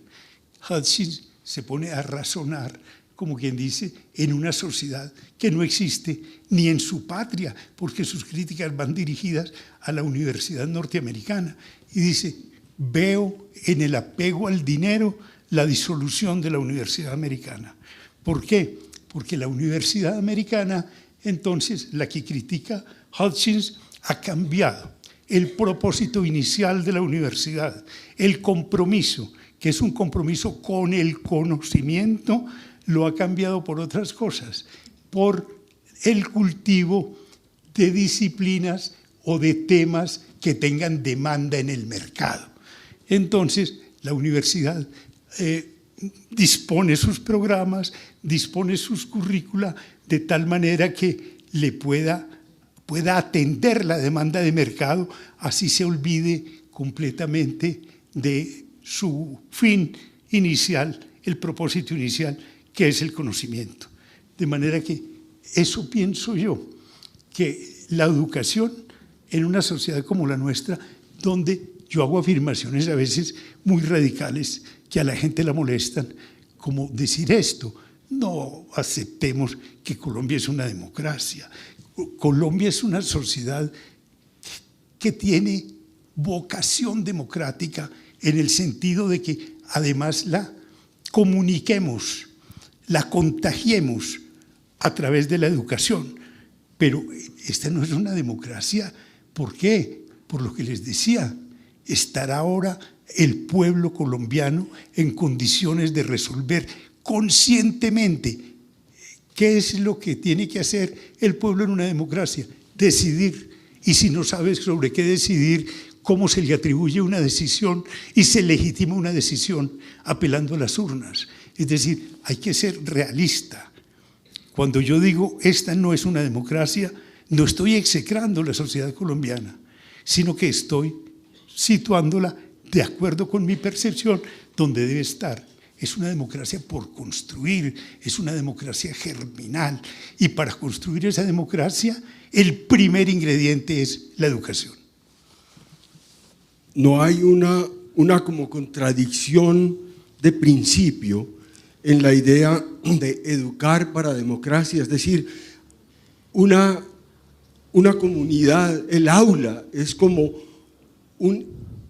Hutchins se pone a razonar, como quien dice, en una sociedad que no existe ni en su patria, porque sus críticas van dirigidas a la universidad norteamericana. Y dice, veo en el apego al dinero la disolución de la universidad americana. ¿Por qué? Porque la universidad americana, entonces, la que critica Hutchins, ha cambiado el propósito inicial de la universidad, el compromiso, que es un compromiso con el conocimiento, lo ha cambiado por otras cosas, por el cultivo de disciplinas o de temas que tengan demanda en el mercado. Entonces, la universidad dispone sus programas, dispone sus currícula de tal manera que le pueda atender la demanda de mercado, así se olvide completamente de su fin inicial, el propósito inicial, que es el conocimiento. De manera que eso pienso yo, que la educación en una sociedad como la nuestra, donde yo hago afirmaciones a veces muy radicales que a la gente la molestan, como decir esto, no aceptemos que Colombia es una democracia. Colombia es una sociedad que tiene vocación democrática en el sentido de que además la comuniquemos, la contagiemos a través de la educación. Pero esta no es una democracia. ¿Por qué? Por lo que les decía, estará ahora el pueblo colombiano en condiciones de resolver conscientemente qué es lo que tiene que hacer el pueblo en una democracia, decidir. Y si no sabes sobre qué decidir, cómo se le atribuye una decisión y se legitima una decisión apelando a las urnas. Es decir, hay que ser realista. Cuando yo digo esta no es una democracia, no estoy execrando la sociedad colombiana, sino que estoy situándola de acuerdo con mi percepción donde debe estar. Es una democracia por construir, es una democracia germinal. Y para construir esa democracia, el primer ingrediente es la educación. No hay una como contradicción de principio en la idea de educar para democracia, es decir, una comunidad, el aula es como un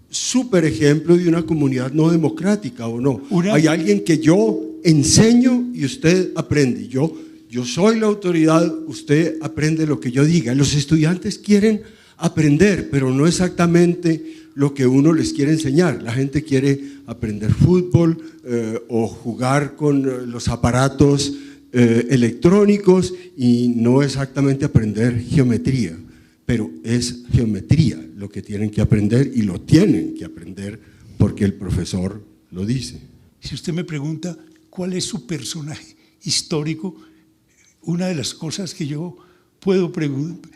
súper ejemplo de una comunidad no democrática, ¿o no? Hay alguien que yo enseño y usted aprende. Yo soy la autoridad, usted aprende lo que yo diga. Los estudiantes quieren aprender, pero no exactamente lo que uno les quiere enseñar. La gente quiere aprender fútbol o jugar con los aparatos electrónicos y no exactamente aprender geometría. Pero es geometría lo que tienen que aprender y lo tienen que aprender porque el profesor lo dice. Si usted me pregunta cuál es su personaje histórico, una de las cosas que yo puedo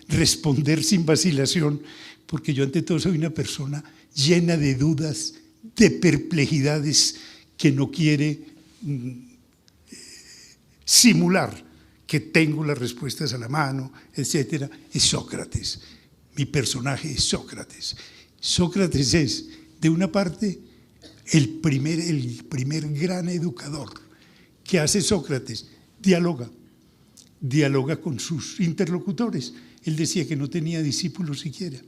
responder sin vacilación, porque yo ante todo soy una persona llena de dudas, de perplejidades, que no quiere simular que tengo las respuestas a la mano, etcétera, es Sócrates. Mi personaje es Sócrates. Sócrates es, de una parte, el primer gran educador. ¿Qué hace Sócrates? Dialoga con sus interlocutores. Él decía que no tenía discípulos siquiera.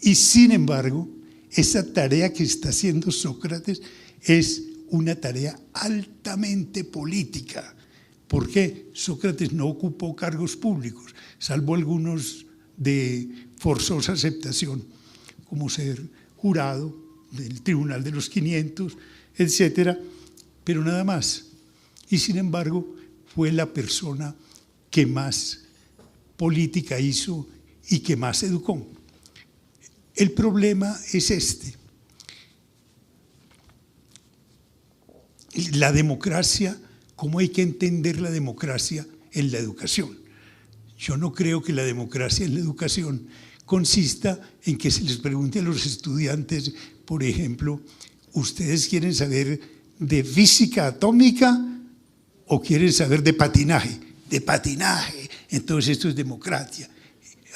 Y sin embargo, esa tarea que está haciendo Sócrates es una tarea altamente política. ¿Por qué? Sócrates no ocupó cargos públicos, salvo algunos de forzosa aceptación, como ser jurado del Tribunal de los 500, etcétera, pero nada más. Y sin embargo, fue la persona que más política hizo y que más educó. El problema es este. La democracia, ¿cómo hay que entender la democracia en la educación? Yo no creo que la democracia en la educación consista en que se les pregunte a los estudiantes, por ejemplo, ¿ustedes quieren saber de física atómica o quieren saber de patinaje? De patinaje, entonces esto es democracia.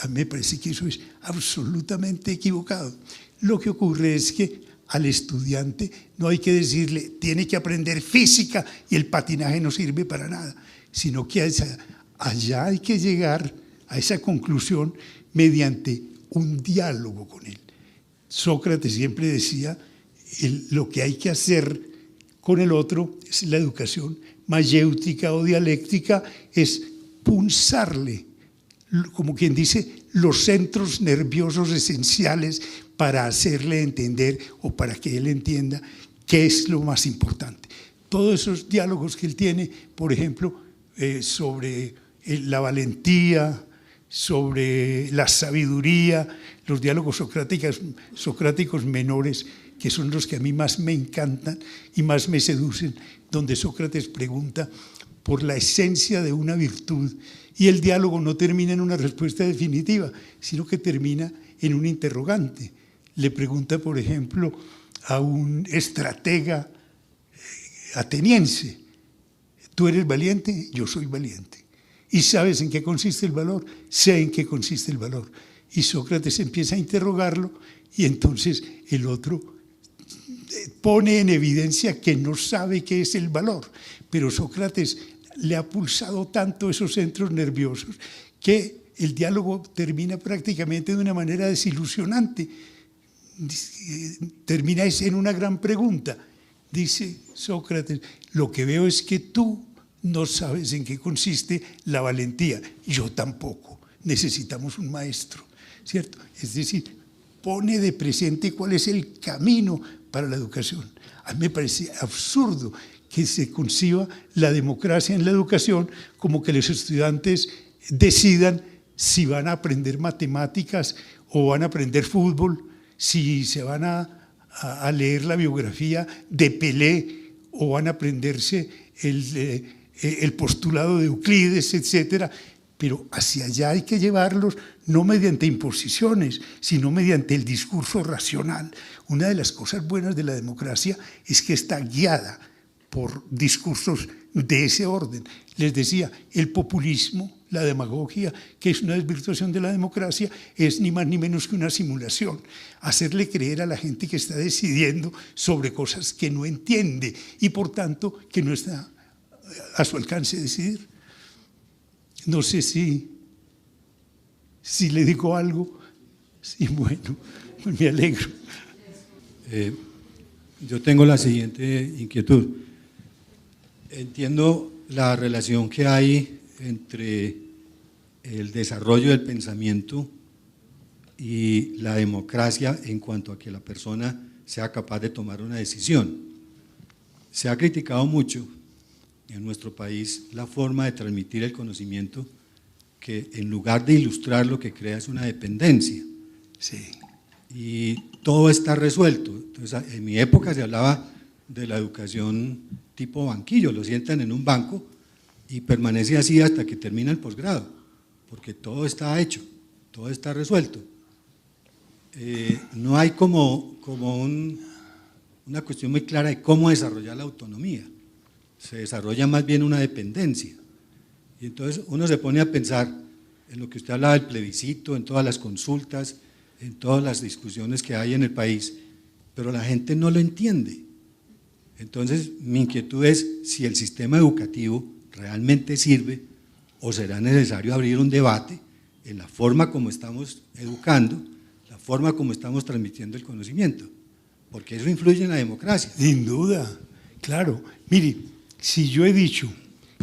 A mí me parece que eso es absolutamente equivocado. Lo que ocurre es que al estudiante no hay que decirle, tiene que aprender física y el patinaje no sirve para nada, sino que allá hay que llegar a esa conclusión mediante un diálogo con él. Sócrates siempre decía, lo que hay que hacer con el otro es la educación mayéutica o dialéctica, es punzarle, como quien dice, los centros nerviosos esenciales para hacerle entender o para que él entienda qué es lo más importante. Todos esos diálogos que él tiene, por ejemplo, sobre la valentía, sobre la sabiduría, los diálogos socráticos menores, que son los que a mí más me encantan y más me seducen, donde Sócrates pregunta por la esencia de una virtud y el diálogo no termina en una respuesta definitiva, sino que termina en un interrogante. Le pregunta, por ejemplo, a un estratega ateniense, ¿tú eres valiente? Yo soy valiente. ¿Y sabes en qué consiste el valor? Sé en qué consiste el valor. Y Sócrates empieza a interrogarlo y entonces el otro pone en evidencia que no sabe qué es el valor. Pero Sócrates le ha pulsado tanto esos centros nerviosos que el diálogo termina prácticamente de una manera desilusionante. Termina en una gran pregunta. Dice Sócrates, lo que veo es que tú no sabes en qué consiste la valentía. Yo tampoco. Necesitamos un maestro, ¿cierto? Es decir, pone de presente cuál es el camino para la educación. A mí me parece absurdo que se conciba la democracia en la educación como que los estudiantes decidan si van a aprender matemáticas o van a aprender fútbol, si se van a leer la biografía de Pelé o van a aprenderse el postulado de Euclides, etcétera, pero hacia allá hay que llevarlos no mediante imposiciones, sino mediante el discurso racional. Una de las cosas buenas de la democracia es que está guiada por discursos de ese orden. Les decía, el populismo, la demagogia, que es una desvirtuación de la democracia, es ni más ni menos que una simulación. Hacerle creer a la gente que está decidiendo sobre cosas que no entiende y por tanto que no está a su alcance decidir. No sé si le digo algo. Sí, bueno, pues me alegro. Yo tengo la siguiente inquietud. Entiendo la relación que hay entre el desarrollo del pensamiento y la democracia en cuanto a que la persona sea capaz de tomar una decisión. Se ha criticado mucho en nuestro país la forma de transmitir el conocimiento que en lugar de ilustrar lo que crea es una dependencia. Sí. Y todo está resuelto. Entonces, en mi época se hablaba de la educación tipo banquillo, lo sientan en un banco y permanece así hasta que termina el posgrado, porque todo está hecho, todo está resuelto. No hay como una cuestión muy clara de cómo desarrollar la autonomía, se desarrolla más bien una dependencia. Y entonces uno se pone a pensar en lo que usted hablaba del plebiscito, en todas las consultas, en todas las discusiones que hay en el país, pero la gente no lo entiende. Entonces, mi inquietud es si el sistema educativo realmente sirve o será necesario abrir un debate en la forma como estamos educando, la forma como estamos transmitiendo el conocimiento, porque eso influye en la democracia. Sin duda, claro. Mire, si yo he dicho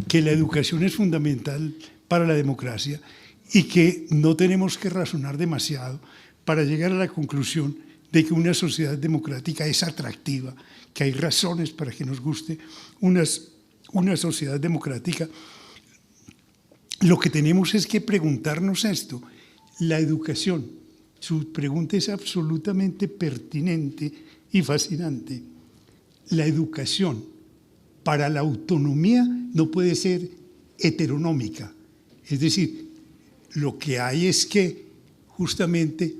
que la educación es fundamental para la democracia y que no tenemos que razonar demasiado para llegar a la conclusión de que una sociedad democrática es atractiva, que hay razones para que nos guste una sociedad democrática, lo que tenemos es que preguntarnos esto. La educación, su pregunta es absolutamente pertinente y fascinante. La educación para la autonomía no puede ser heteronómica, es decir, lo que hay es que justamente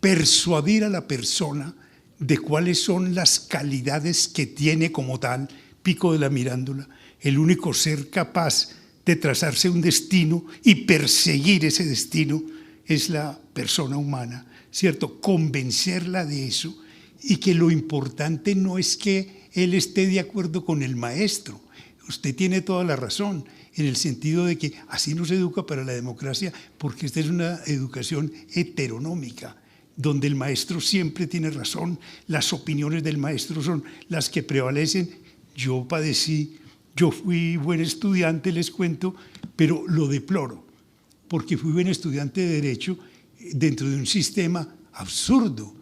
persuadir a la persona de cuáles son las calidades que tiene como tal Pico de la Mirándula, el único ser capaz de trazarse un destino y perseguir ese destino es la persona humana, ¿cierto? Convencerla de eso y que lo importante no es que él esté de acuerdo con el maestro. Usted tiene toda la razón en el sentido de que así nos educa para la democracia, porque esta es una educación heteronómica, donde el maestro siempre tiene razón, las opiniones del maestro son las que prevalecen. Yo fui buen estudiante, les cuento, pero lo deploro, porque fui buen estudiante de Derecho dentro de un sistema absurdo,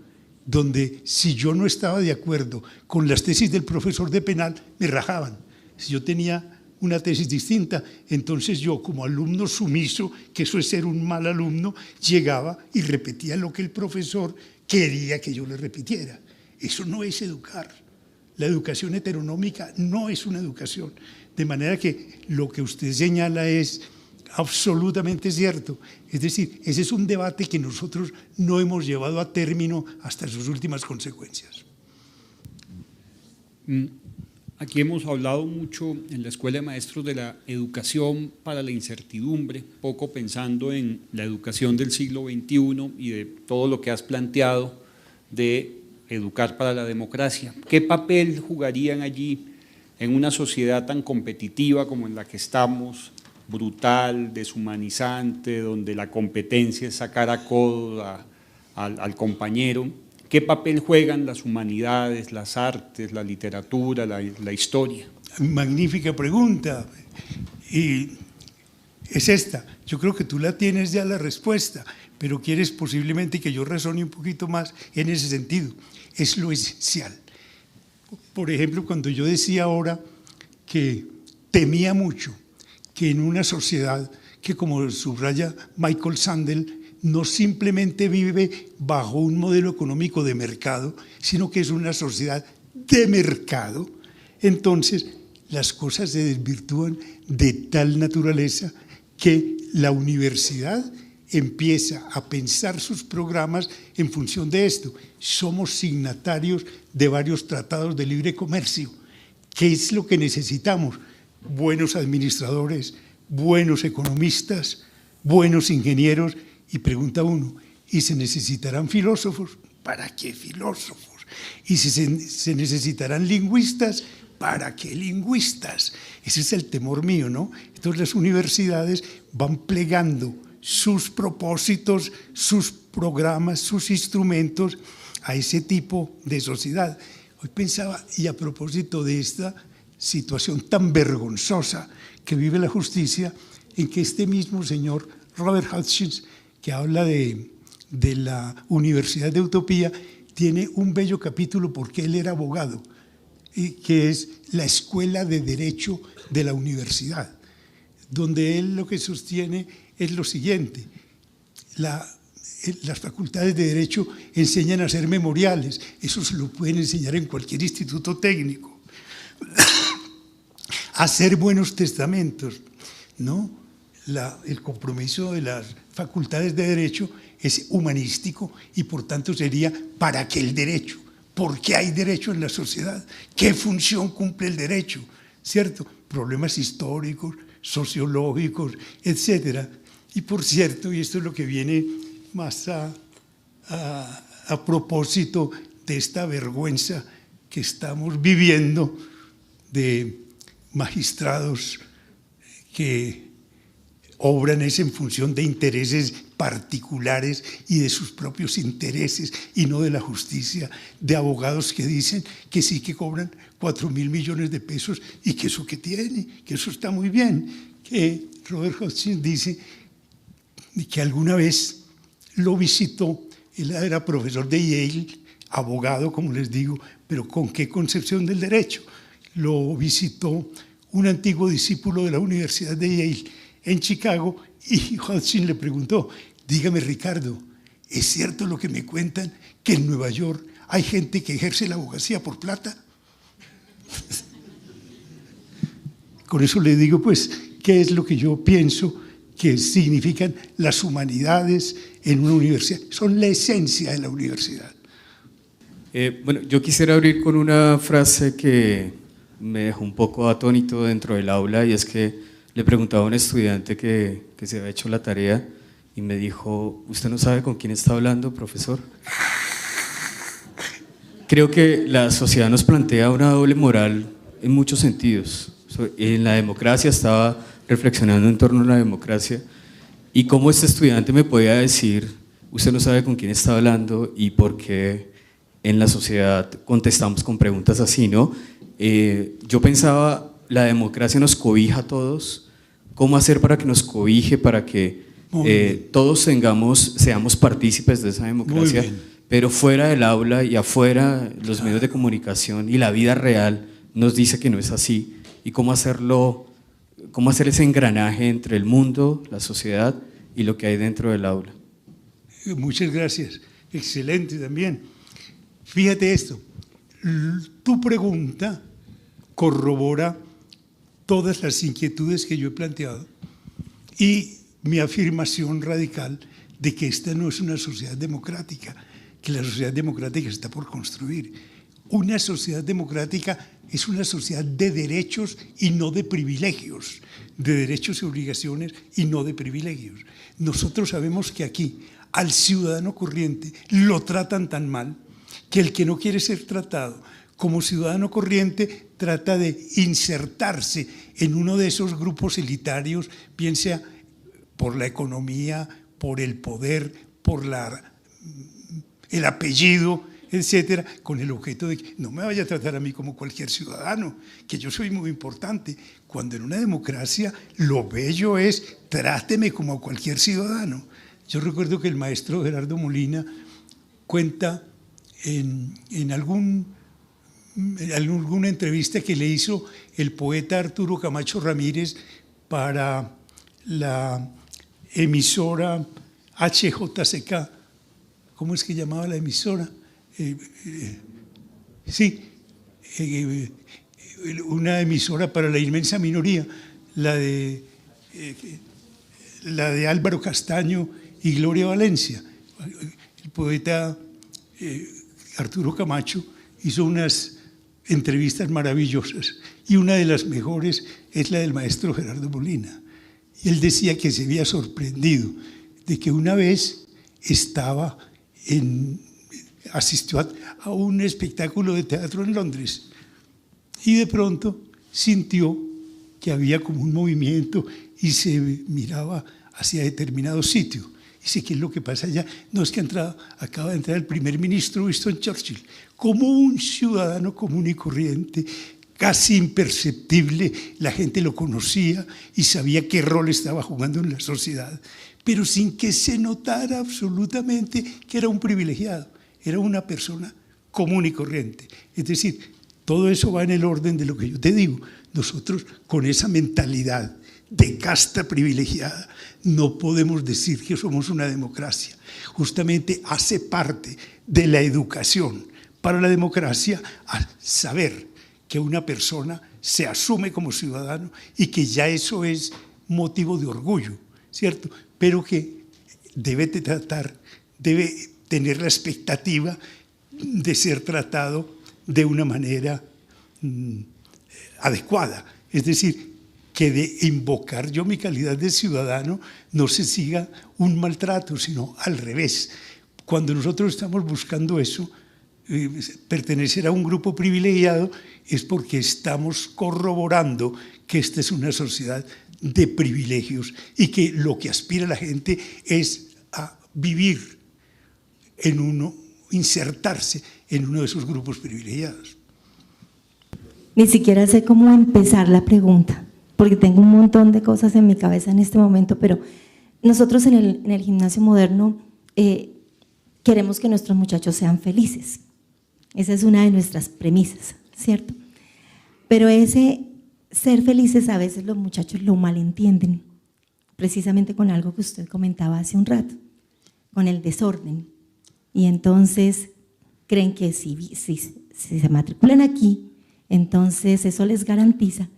donde si yo no estaba de acuerdo con las tesis del profesor de penal, me rajaban. Si yo tenía una tesis distinta, entonces yo como alumno sumiso, que eso es ser un mal alumno, llegaba y repetía lo que el profesor quería que yo le repitiera. Eso no es educar. La educación heteronómica no es una educación. De manera que lo que usted señala es absolutamente cierto. Es decir, ese es un debate que nosotros no hemos llevado a término hasta sus últimas consecuencias. Aquí hemos hablado mucho en la Escuela de Maestros de la educación para la incertidumbre, poco pensando en la educación del siglo XXI y de todo lo que has planteado de educar para la democracia. ¿Qué papel jugarían allí en una sociedad tan competitiva como en la que estamos, brutal, deshumanizante, donde la competencia es sacar a codo al compañero? ¿Qué papel juegan las humanidades, las artes, la literatura, la historia? Magnífica pregunta. Y es esta. Yo creo que tú la tienes ya la respuesta, pero quieres posiblemente que yo razone un poquito más en ese sentido. Es lo esencial. Por ejemplo, cuando yo decía ahora que temía mucho que en una sociedad que, como subraya Michael Sandel, no simplemente vive bajo un modelo económico de mercado, sino que es una sociedad de mercado. Entonces, las cosas se desvirtúan de tal naturaleza que la universidad empieza a pensar sus programas en función de esto. Somos signatarios de varios tratados de libre comercio. ¿Qué es lo que necesitamos? Buenos administradores, buenos economistas, buenos ingenieros. Y pregunta uno, ¿y se necesitarán filósofos? ¿Para qué filósofos? ¿Y si se necesitarán lingüistas? ¿Para qué lingüistas? Ese es el temor mío, ¿no? Entonces las universidades van plegando sus propósitos, sus programas, sus instrumentos a ese tipo de sociedad. Hoy pensaba, y a propósito de esta situación tan vergonzosa que vive la justicia, en que este mismo señor Robert Hutchins, que habla de la Universidad de Utopía, tiene un bello capítulo porque él era abogado, que es la Escuela de Derecho de la Universidad, donde él lo que sostiene es lo siguiente: las facultades de Derecho enseñan a hacer memoriales, eso se lo pueden enseñar en cualquier instituto técnico, a hacer buenos testamentos, ¿no? El compromiso de las facultades de Derecho es humanístico y por tanto sería ¿para qué el derecho? ¿Por qué hay derecho en la sociedad? ¿Qué función cumple el derecho? ¿Cierto? Problemas históricos, sociológicos, etcétera. Y por cierto, y esto es lo que viene más a propósito de esta vergüenza que estamos viviendo de magistrados que obran es en función de intereses particulares y de sus propios intereses y no de la justicia, de abogados que dicen que sí que cobran 4.000 millones de pesos y que eso que tiene, que eso está muy bien, que Robert Hutchins dice que alguna vez lo visitó, él era profesor de Yale, abogado, como les digo, pero ¿con qué concepción del derecho? Lo visitó un antiguo discípulo de la Universidad de Yale en Chicago y Hutchins le preguntó, dígame Ricardo, ¿es cierto lo que me cuentan que en Nueva York hay gente que ejerce la abogacía por plata? Con eso le digo pues, ¿qué es lo que yo pienso que significan las humanidades en una universidad? Son la esencia de la universidad. Bueno, yo quisiera abrir con una frase que me dejó un poco atónito dentro del aula, y es que le preguntaba a un estudiante que se había hecho la tarea y me dijo, ¿usted no sabe con quién está hablando, profesor? Creo que la sociedad nos plantea una doble moral en muchos sentidos. En la democracia, estaba reflexionando en torno a la democracia y cómo este estudiante me podía decir, usted no sabe con quién está hablando y por qué en la sociedad contestamos con preguntas así, ¿no? Yo pensaba, la democracia nos cobija a todos. ¿Cómo hacer para que nos cobije, para que todos seamos partícipes de esa democracia, pero fuera del aula y afuera los medios de comunicación y la vida real nos dice que no es así? ¿Y cómo hacer ese engranaje entre el mundo, la sociedad y lo que hay dentro del aula? Muchas gracias, excelente también. Fíjate esto, tu pregunta corrobora todas las inquietudes que yo he planteado y mi afirmación radical de que esta no es una sociedad democrática, que la sociedad democrática está por construir. Una sociedad democrática es una sociedad de derechos y no de privilegios, de derechos y obligaciones y no de privilegios. Nosotros sabemos que aquí al ciudadano corriente lo tratan tan mal que el que no quiere ser tratado como ciudadano corriente trata de insertarse en uno de esos grupos elitarios, bien sea por la economía, por el poder, por el apellido, etcétera, con el objeto de que no me vaya a tratar a mí como cualquier ciudadano, que yo soy muy importante, cuando en una democracia lo bello es tráteme como a cualquier ciudadano. Yo recuerdo que el maestro Gerardo Molina cuenta en alguna entrevista que le hizo el poeta Arturo Camacho Ramírez para la emisora HJCK. ¿Cómo es que llamaba la emisora? una emisora para la inmensa minoría, la de Álvaro Castaño y Gloria Valencia. El poeta Arturo Camacho hizo unas entrevistas maravillosas y una de las mejores es la del maestro Gerardo Molina. Y él decía que se había sorprendido de que una vez asistió a un espectáculo de teatro en Londres y de pronto sintió que había como un movimiento y se miraba hacia determinado sitio. Dice, ¿qué es lo que pasa allá? No, es que acaba de entrar el primer ministro Winston Churchill, como un ciudadano común y corriente, casi imperceptible. La gente lo conocía y sabía qué rol estaba jugando en la sociedad, pero sin que se notara absolutamente que era un privilegiado, era una persona común y corriente. Es decir, todo eso va en el orden de lo que yo te digo. Nosotros, con esa mentalidad de casta privilegiada, no podemos decir que somos una democracia. Justamente hace parte de la educación para la democracia a saber que una persona se asume como ciudadano y que ya eso es motivo de orgullo, ¿cierto? Pero que debe tener la expectativa de ser tratado de una manera adecuada. Es decir, que de invocar yo mi calidad de ciudadano no se siga un maltrato, sino al revés. Cuando nosotros estamos buscando eso, pertenecer a un grupo privilegiado, es porque estamos corroborando que esta es una sociedad de privilegios y que lo que aspira la gente es a vivir en uno, insertarse en uno de esos grupos privilegiados. Ni siquiera sé cómo empezar la pregunta, porque tengo un montón de cosas en mi cabeza en este momento, pero nosotros en el gimnasio moderno queremos que nuestros muchachos sean felices. Esa es una de nuestras premisas, ¿cierto? Pero ese ser felices a veces los muchachos lo malentienden, precisamente con algo que usted comentaba hace un rato, con el desorden. Y entonces creen que si se matriculan aquí, entonces eso les garantiza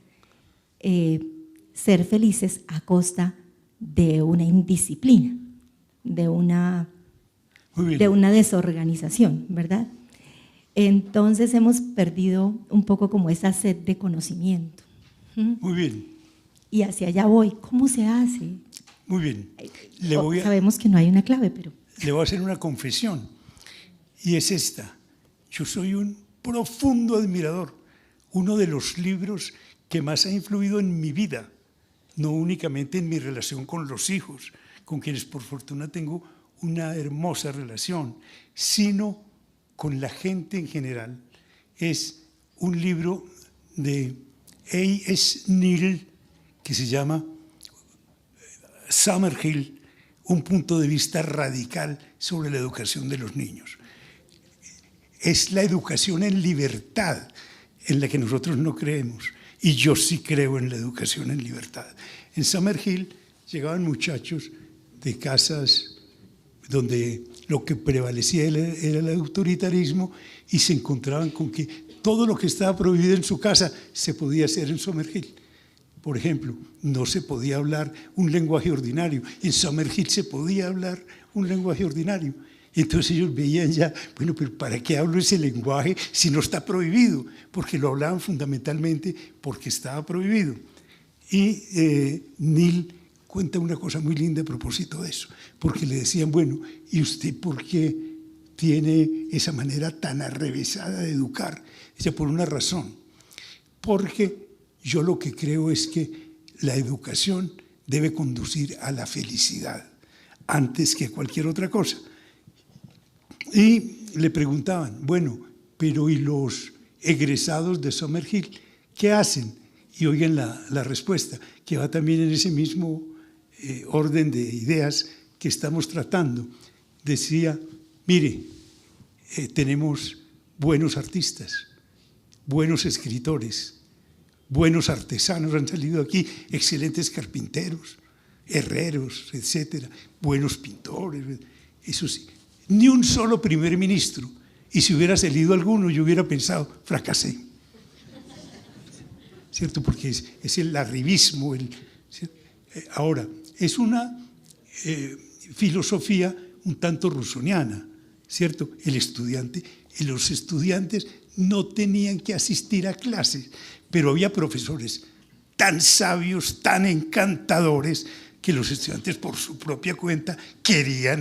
ser felices a costa de una indisciplina, de una desorganización, ¿verdad? Entonces hemos perdido un poco como esa sed de conocimiento. Muy bien. Y hacia allá voy. ¿Cómo se hace? Muy bien. Sabemos que no hay una clave, pero… Le voy a hacer una confesión, y es esta. Yo soy un profundo admirador. Uno de los libros que más ha influido en mi vida, no únicamente en mi relación con los hijos, con quienes por fortuna tengo una hermosa relación, sino con la gente en general, es un libro de A.S. Neill que se llama Summerhill, un punto de vista radical sobre la educación de los niños. Es la educación en libertad en la que nosotros no creemos, y yo sí creo en la educación en libertad. En Summerhill llegaban muchachos de casas donde lo que prevalecía era el autoritarismo y se encontraban con que todo lo que estaba prohibido en su casa se podía hacer en Summerhill. Por ejemplo, no se podía hablar un lenguaje ordinario. En Summerhill se podía hablar un lenguaje ordinario. Entonces ellos veían ya, bueno, pero ¿para qué hablo ese lenguaje si no está prohibido? Porque lo hablaban fundamentalmente porque estaba prohibido. Y Neill cuenta una cosa muy linda a propósito de eso, porque le decían, bueno, ¿y usted por qué tiene esa manera tan arrevesada de educar? Dice, por una razón, porque yo lo que creo es que la educación debe conducir a la felicidad antes que cualquier otra cosa. Y le preguntaban, bueno, pero ¿y los egresados de Summerhill qué hacen? Y oigan la respuesta, que va también en ese mismo orden de ideas que estamos tratando. Decía, mire, tenemos buenos artistas, buenos escritores, buenos artesanos, han salido aquí excelentes carpinteros, herreros, etcétera, buenos pintores, eso sí, ni un solo primer ministro. Y si hubiera salido alguno, yo hubiera pensado, fracasé. ¿cierto? Porque es el arribismo. Ahora, es una filosofía un tanto rusoniana, ¿cierto? Los estudiantes no tenían que asistir a clases, pero había profesores tan sabios, tan encantadores, que los estudiantes por su propia cuenta querían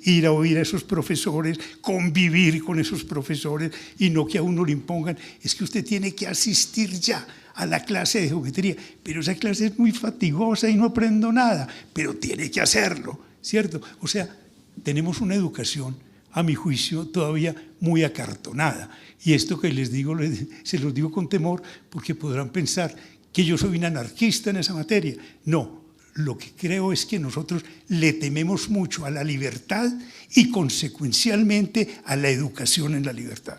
ir a oír a esos profesores, convivir con esos profesores, y no que a uno le impongan, es que usted tiene que asistir ya a la clase de geometría, pero esa clase es muy fatigosa y no aprendo nada, pero tiene que hacerlo, ¿cierto? O sea, tenemos una educación, a mi juicio, todavía muy acartonada. Y esto que les digo, se los digo con temor, porque podrán pensar que yo soy un anarquista en esa materia. No, lo que creo es que nosotros le tememos mucho a la libertad y consecuencialmente a la educación en la libertad.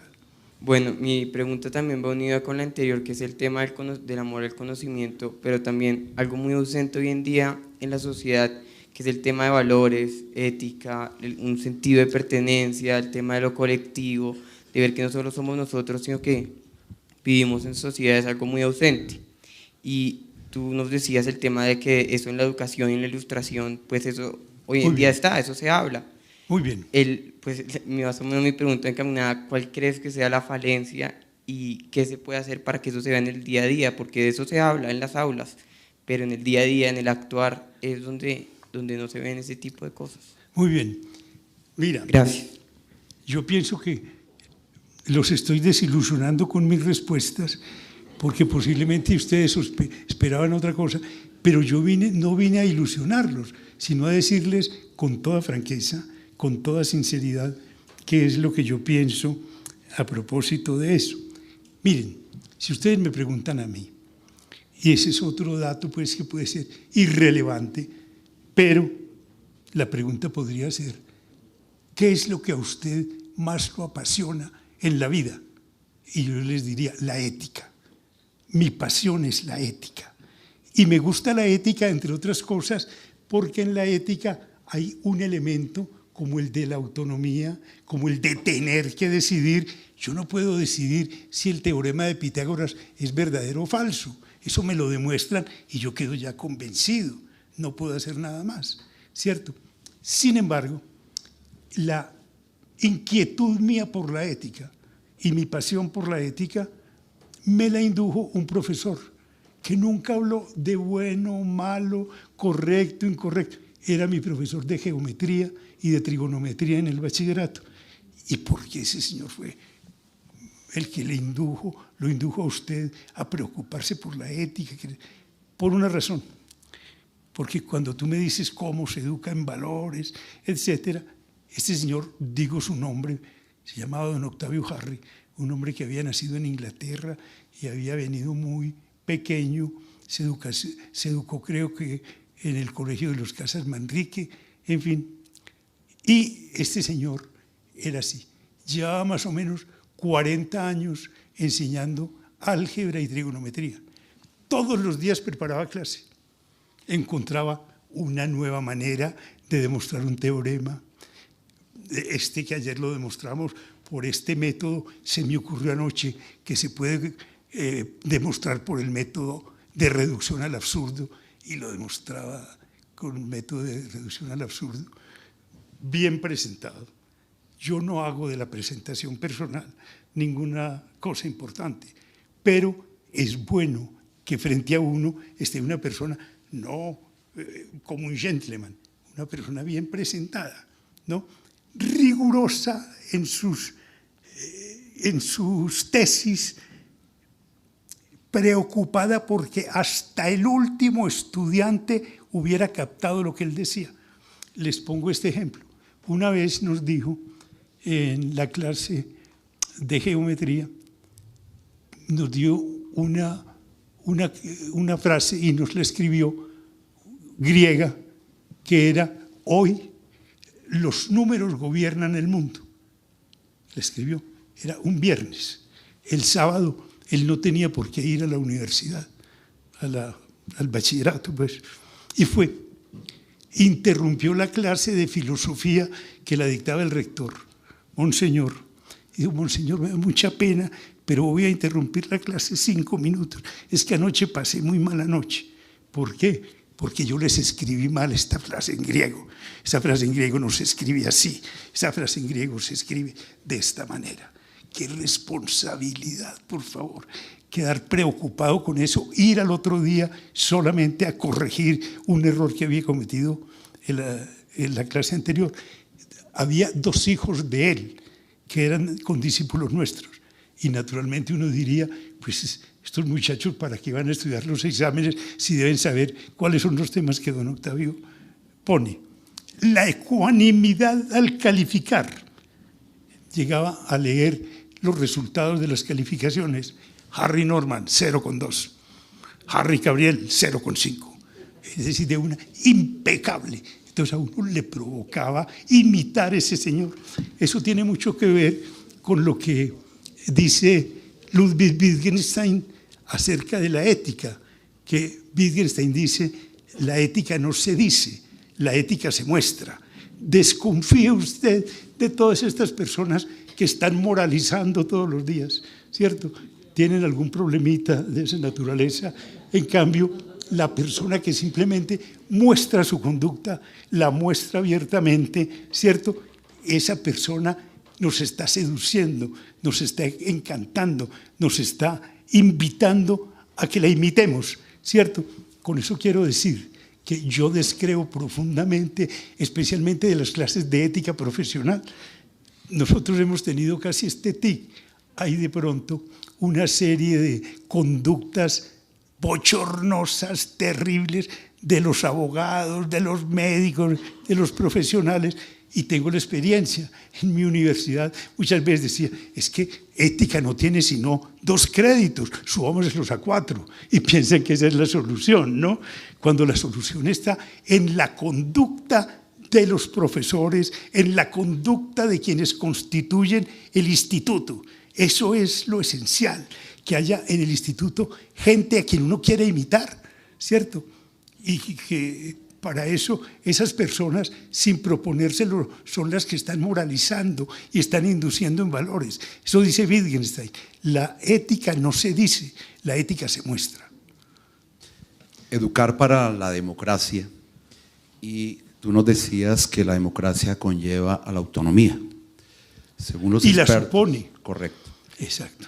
Bueno, mi pregunta también va unida con la anterior, que es el tema del amor al conocimiento, pero también algo muy ausente hoy en día en la sociedad, que es el tema de valores, ética, un sentido de pertenencia, el tema de lo colectivo, de ver que no solo somos nosotros, sino que vivimos en sociedad, es algo muy ausente. Y tú nos decías el tema de que eso en la educación y en la ilustración, pues eso hoy en día está, eso se habla. Muy bien. Pues más o menos mi pregunta encaminada, ¿cuál crees que sea la falencia y qué se puede hacer para que eso se vea en el día a día? Porque de eso se habla en las aulas, pero en el día a día, en el actuar, es donde no se ven ese tipo de cosas. Muy bien. Mira, gracias. Yo pienso que los estoy desilusionando con mis respuestas, porque posiblemente ustedes esperaban otra cosa, pero yo no vine a ilusionarlos, sino a decirles con toda franqueza, con toda sinceridad, qué es lo que yo pienso a propósito de eso. Miren, si ustedes me preguntan a mí, y ese es otro dato pues que puede ser irrelevante, pero la pregunta podría ser, ¿qué es lo que a usted más lo apasiona en la vida? Y yo les diría, la ética. Mi pasión es la ética. Y me gusta la ética, entre otras cosas, porque en la ética hay un elemento como el de la autonomía, como el de tener que decidir. Yo no puedo decidir si el teorema de Pitágoras es verdadero o falso. Eso me lo demuestran y yo quedo ya convencido. No puedo hacer nada más, ¿cierto? Sin embargo, la inquietud mía por la ética y mi pasión por la ética me la indujo un profesor que nunca habló de bueno, malo, correcto, incorrecto. Era mi profesor de geometría y de trigonometría en el bachillerato. ¿Y por qué ese señor fue el que lo indujo a usted a preocuparse por la ética? Por una razón. Porque cuando tú me dices cómo se educa en valores, etcétera, este señor, digo su nombre, se llamaba don Octavio Harry, un hombre que había nacido en Inglaterra y había venido muy pequeño, se educó creo que en el colegio de los Casas Manrique, en fin. Y este señor era así, llevaba más o menos 40 años enseñando álgebra y trigonometría. Todos los días preparaba clase. Encontraba una nueva manera de demostrar un teorema. Que ayer lo demostramos por este método, se me ocurrió anoche que se puede demostrar por el método de reducción al absurdo, y lo demostraba con un método de reducción al absurdo bien presentado. Yo no hago de la presentación personal ninguna cosa importante, pero es bueno que frente a uno esté una persona no como un gentleman, una persona bien presentada, ¿no? Rigurosa en sus tesis, preocupada porque hasta el último estudiante hubiera captado lo que él decía. Les pongo este ejemplo. Una vez nos dijo en la clase de geometría, nos dio una frase y nos la escribió griega, que era: hoy los números gobiernan el mundo. La escribió, era un viernes. El sábado él no tenía por qué ir a la universidad, al bachillerato, pues. Y interrumpió la clase de filosofía que la dictaba el rector, Monseñor. Y dijo: Monseñor, me da mucha pena, pero voy a interrumpir la clase 5 minutos. Es que anoche pasé muy mala noche. ¿Por qué? Porque yo les escribí mal esta frase en griego. Esa frase en griego no se escribe así. Esa frase en griego se escribe de esta manera. ¡Qué responsabilidad, por favor! Quedar preocupado con eso, ir al otro día solamente a corregir un error que había cometido en la clase anterior. Había 2 hijos de él que eran condiscípulos nuestros. Y naturalmente uno diría, pues estos muchachos, ¿para qué van a estudiar los exámenes si deben saber cuáles son los temas que don Octavio pone? La ecuanimidad al calificar. Llegaba a leer los resultados de las calificaciones. Harry Norman, 0,2. Harry Gabriel, 0,5. Es decir, de una impecable. Entonces a uno le provocaba imitar a ese señor. Eso tiene mucho que ver con lo que dice Ludwig Wittgenstein acerca de la ética, que Wittgenstein dice, la ética no se dice, la ética se muestra. Desconfíe usted de todas estas personas que están moralizando todos los días, ¿cierto? Tienen algún problemita de esa naturaleza. En cambio, la persona que simplemente muestra su conducta, la muestra abiertamente, ¿cierto? Esa persona nos está seduciendo, nos está encantando, nos está invitando a que la imitemos, ¿cierto? Con eso quiero decir que yo descreo profundamente, especialmente de las clases de ética profesional. Nosotros hemos tenido casi este tic. Hay de pronto una serie de conductas bochornosas, terribles, de los abogados, de los médicos, de los profesionales, y tengo la experiencia. En mi universidad muchas veces decía, es que ética no tiene sino 2 créditos, subámoslos a 4, y piensan que esa es la solución, ¿no? Cuando la solución está en la conducta de los profesores, en la conducta de quienes constituyen el instituto. Eso es lo esencial, que haya en el instituto gente a quien uno quiere imitar, ¿cierto? Y que para eso esas personas, sin proponérselo, son las que están moralizando y están induciendo en valores. Eso dice Wittgenstein, la ética no se dice, la ética se muestra. Educar para la democracia, y tú nos decías que la democracia conlleva a la autonomía. Según los expertos, la supone. Correcto. Exacto.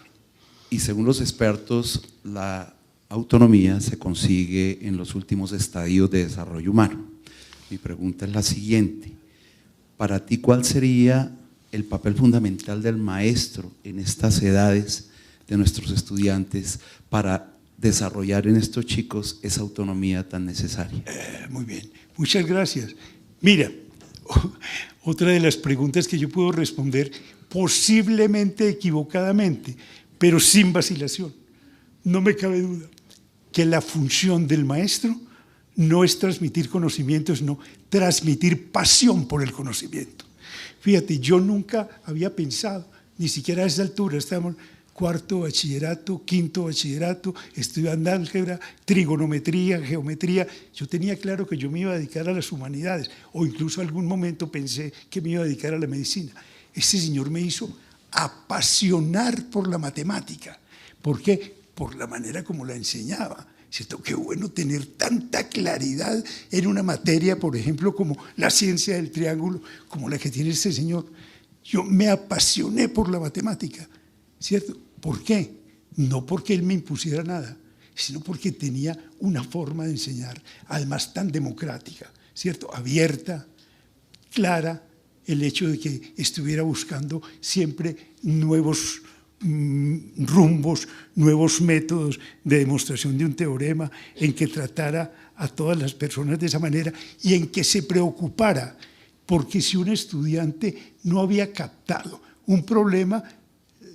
Y según los expertos, la autonomía se consigue en los últimos estadios de desarrollo humano. Mi pregunta es la siguiente: para ti, ¿cuál sería el papel fundamental del maestro en estas edades de nuestros estudiantes para desarrollar en estos chicos esa autonomía tan necesaria? Muy bien, muchas gracias. Mira, otra de las preguntas que yo puedo responder, posiblemente equivocadamente, pero sin vacilación, no me cabe duda, que la función del maestro no es transmitir conocimiento, sino transmitir pasión por el conocimiento. Fíjate, yo nunca había pensado, ni siquiera a esa altura, estamos 4º bachillerato, 5º bachillerato, estudiando álgebra, trigonometría, geometría. Yo tenía claro que yo me iba a dedicar a las humanidades, o incluso algún momento pensé que me iba a dedicar a la medicina. Este señor me hizo apasionar por la matemática. ¿Por qué? Por la manera como la enseñaba. ¿Cierto? Qué bueno tener tanta claridad en una materia, por ejemplo, como la ciencia del triángulo, como la que tiene este señor. Yo me apasioné por la matemática, ¿cierto? ¿Por qué? No porque él me impusiera nada, sino porque tenía una forma de enseñar, además tan democrática, ¿cierto? Abierta, clara, el hecho de que estuviera buscando siempre nuevos rumbos, nuevos métodos de demostración de un teorema, en que tratara a todas las personas de esa manera y en que se preocupara, porque si un estudiante no había captado un problema,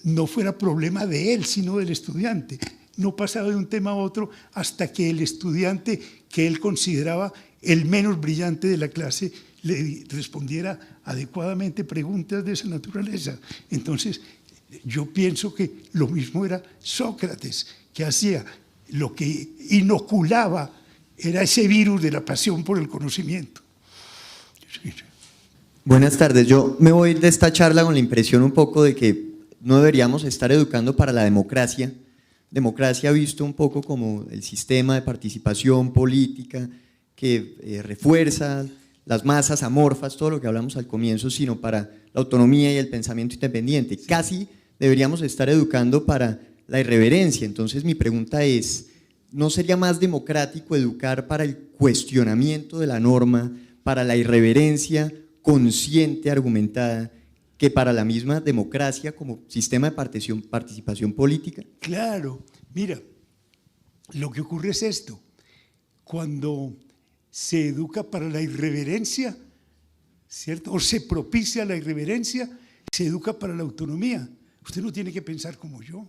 no fuera problema de él, sino del estudiante. No pasaba de un tema a otro hasta que el estudiante que él consideraba el menos brillante de la clase le respondiera adecuadamente preguntas de esa naturaleza. Entonces, yo pienso que lo mismo era Sócrates, que hacía lo que inoculaba, era ese virus de la pasión por el conocimiento. Buenas tardes, yo me voy de esta charla con la impresión un poco de que no deberíamos estar educando para la democracia. Democracia visto un poco como el sistema de participación política que refuerza las masas amorfas, todo lo que hablamos al comienzo, sino para la autonomía y el pensamiento independiente. Casi deberíamos estar educando para la irreverencia. Entonces mi pregunta es, ¿no sería más democrático educar para el cuestionamiento de la norma, para la irreverencia consciente, argumentada, que para la misma democracia como sistema de participación política? Claro, mira, lo que ocurre es esto: cuando se educa para la irreverencia, ¿cierto?, o se propicia la irreverencia, se educa para la autonomía. Usted no tiene que pensar como yo,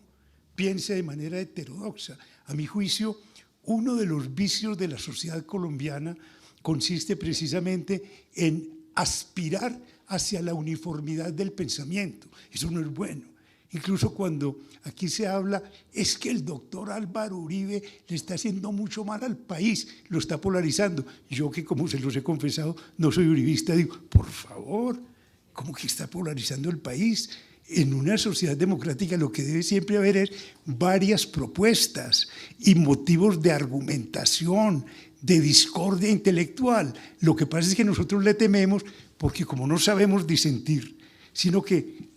piense de manera heterodoxa. A mi juicio, uno de los vicios de la sociedad colombiana consiste precisamente en aspirar hacia la uniformidad del pensamiento. Eso no es bueno. Incluso cuando aquí se habla, es que el doctor Álvaro Uribe le está haciendo mucho mal al país, lo está polarizando. Yo, que como se los he confesado, no soy uribista, digo, por favor, ¿cómo que está polarizando el país? En una sociedad democrática lo que debe siempre haber es varias propuestas y motivos de argumentación, de discordia intelectual. Lo que pasa es que nosotros le tememos porque como no sabemos disentir, sino que,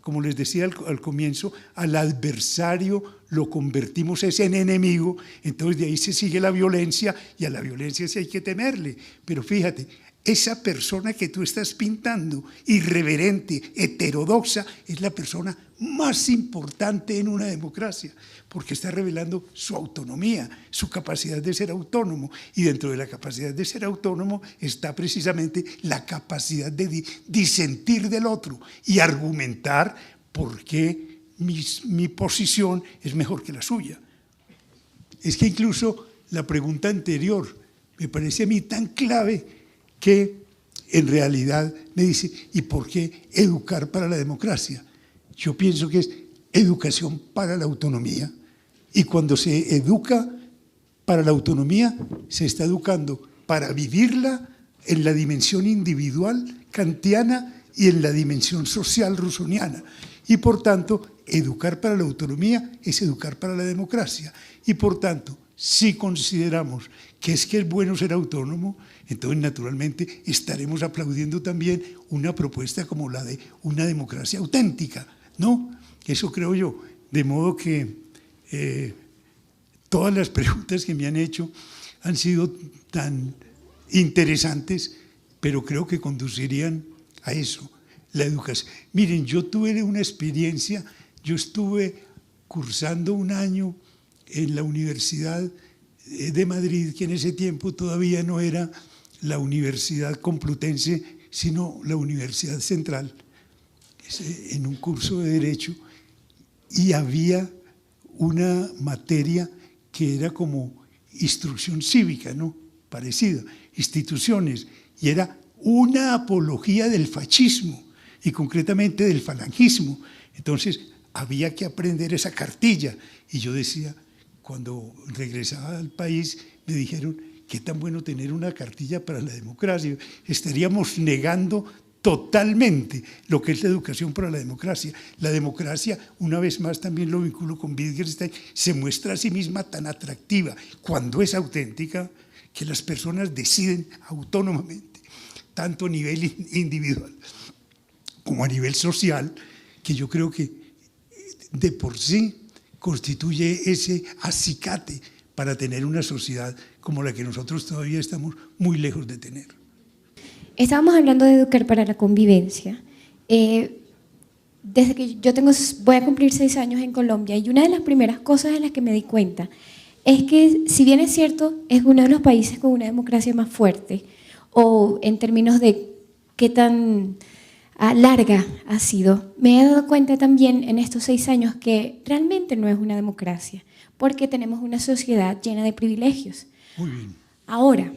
como les decía al comienzo, al adversario lo convertimos en enemigo, entonces de ahí se sigue la violencia y a la violencia sí hay que temerle. Pero fíjate, esa persona que tú estás pintando, irreverente, heterodoxa, es la persona más importante en una democracia, porque está revelando su autonomía, su capacidad de ser autónomo, y dentro de la capacidad de ser autónomo está precisamente la capacidad de disentir del otro y argumentar por qué mi posición es mejor que la suya. Es que incluso la pregunta anterior me parece a mí tan clave, que en realidad me dice, ¿y por qué educar para la democracia? Yo pienso que es educación para la autonomía, y cuando se educa para la autonomía, se está educando para vivirla en la dimensión individual kantiana y en la dimensión social rusoniana. Y por tanto, educar para la autonomía es educar para la democracia. Y por tanto, si consideramos que es bueno ser autónomo, entonces naturalmente estaremos aplaudiendo también una propuesta como la de una democracia auténtica, ¿no? Eso creo yo. De modo que todas las preguntas que me han hecho han sido tan interesantes, pero creo que conducirían a eso, la educación. Miren, yo tuve una experiencia, yo estuve cursando un año en la Universidad de Madrid, que en ese tiempo todavía no era la Universidad Complutense, sino la Universidad Central, en un curso de Derecho, y había una materia que era como instrucción cívica, ¿no?, parecida, instituciones, y era una apología del fascismo, y concretamente del falangismo. Entonces había que aprender esa cartilla, y yo decía, cuando regresaba al país, me dijeron, qué tan bueno tener una cartilla para la democracia. Estaríamos negando totalmente lo que es la educación para la democracia. La democracia, una vez más también lo vinculo con Wittgenstein, se muestra a sí misma tan atractiva cuando es auténtica, que las personas deciden autónomamente, tanto a nivel individual como a nivel social, que yo creo que de por sí constituye ese acicate para tener una sociedad como la que nosotros todavía estamos muy lejos de tener. Estábamos hablando de educar para la convivencia. Desde que voy a cumplir 6 años en Colombia, y una de las primeras cosas en las que me di cuenta es que, si bien es cierto, es uno de los países con una democracia más fuerte, o en términos de qué tan larga ha sido, me he dado cuenta también en estos 6 años que realmente no es una democracia, porque tenemos una sociedad llena de privilegios. Muy bien. Ahora,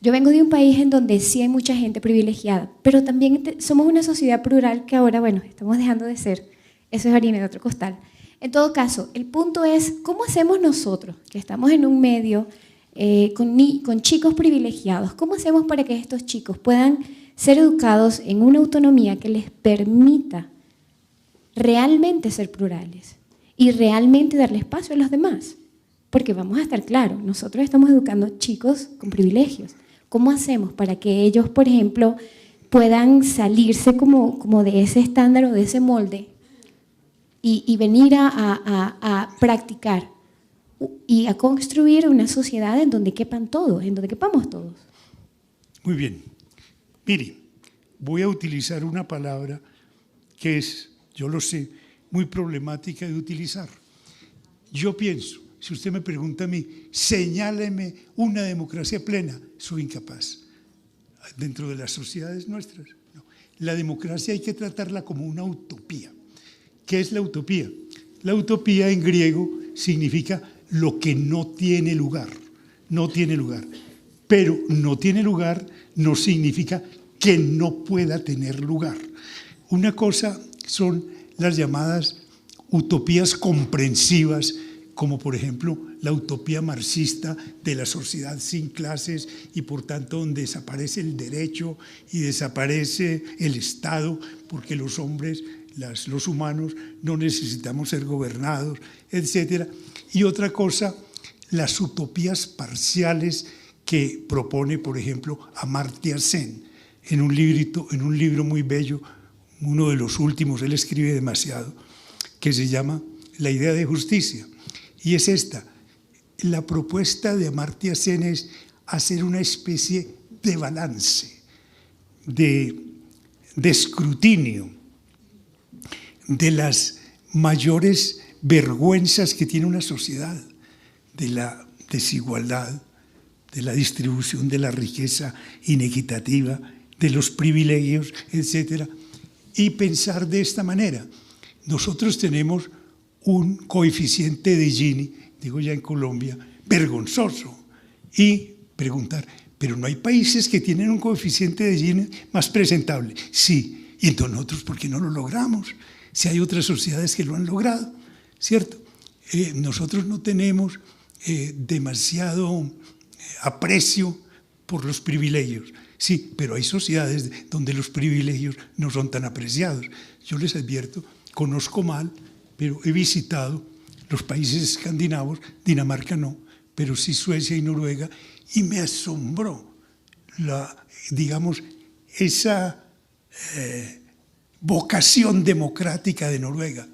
yo vengo de un país en donde sí hay mucha gente privilegiada, pero también somos una sociedad plural que ahora, bueno, estamos dejando de ser. Eso es harina de otro costal. En todo caso, el punto es, ¿cómo hacemos nosotros, que estamos en un medio con chicos privilegiados, cómo hacemos para que estos chicos puedan ser educados en una autonomía que les permita realmente ser plurales y realmente darle espacio a los demás. Porque vamos a estar claros, nosotros estamos educando chicos con privilegios. ¿Cómo hacemos para que ellos, por ejemplo, puedan salirse como de ese estándar o de ese molde y venir a practicar y a construir una sociedad en donde quepan todos, en donde quepamos todos? Muy bien. Mire, voy a utilizar una palabra que es, yo lo sé, muy problemática de utilizar. Yo pienso, si usted me pregunta a mí, señáleme una democracia plena, soy incapaz. Dentro de las sociedades nuestras, no. La democracia hay que tratarla como una utopía. ¿Qué es la utopía? La utopía en griego significa lo que no tiene lugar, no tiene lugar. Pero no tiene lugar no significa que no pueda tener lugar. Una cosa son las llamadas utopías comprensivas, como por ejemplo la utopía marxista de la sociedad sin clases y por tanto donde desaparece el derecho y desaparece el Estado, porque los hombres, los humanos, no necesitamos ser gobernados, etc. Y otra cosa, las utopías parciales que propone, por ejemplo, Amartya Sen, en un libro muy bello, uno de los últimos, él escribe demasiado, que se llama La idea de justicia. Y es esta, la propuesta de Amartya Sen es hacer una especie de balance, de escrutinio de las mayores vergüenzas que tiene una sociedad, de la desigualdad, de la distribución de la riqueza inequitativa, de los privilegios, etc. Y pensar de esta manera. Nosotros tenemos un coeficiente de Gini, digo ya en Colombia, vergonzoso. Y preguntar, ¿pero no hay países que tienen un coeficiente de Gini más presentable? Sí, y entonces nosotros, ¿por qué no lo logramos? Si hay otras sociedades que lo han logrado, ¿cierto? Nosotros no tenemos demasiado aprecio por los privilegios. Sí, pero hay sociedades donde los privilegios no son tan apreciados. Yo les advierto, conozco mal, pero he visitado los países escandinavos, Dinamarca no, pero sí Suecia y Noruega, y me asombró digamos, esa vocación democrática de Noruega.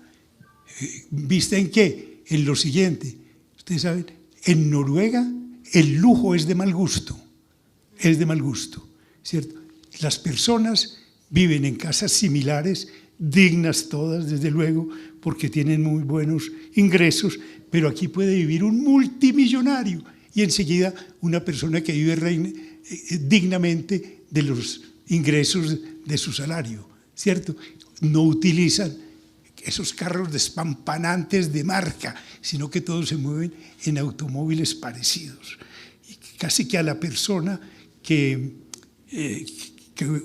¿Viste en qué? En lo siguiente, ustedes saben, en Noruega el lujo es de mal gusto, ¿cierto? Las personas viven en casas similares, dignas todas, desde luego, porque tienen muy buenos ingresos, pero aquí puede vivir un multimillonario y enseguida una persona que vive dignamente de los ingresos de su salario, ¿cierto? No utilizan esos carros despampanantes de marca, sino que todos se mueven en automóviles parecidos. Y casi que a la persona que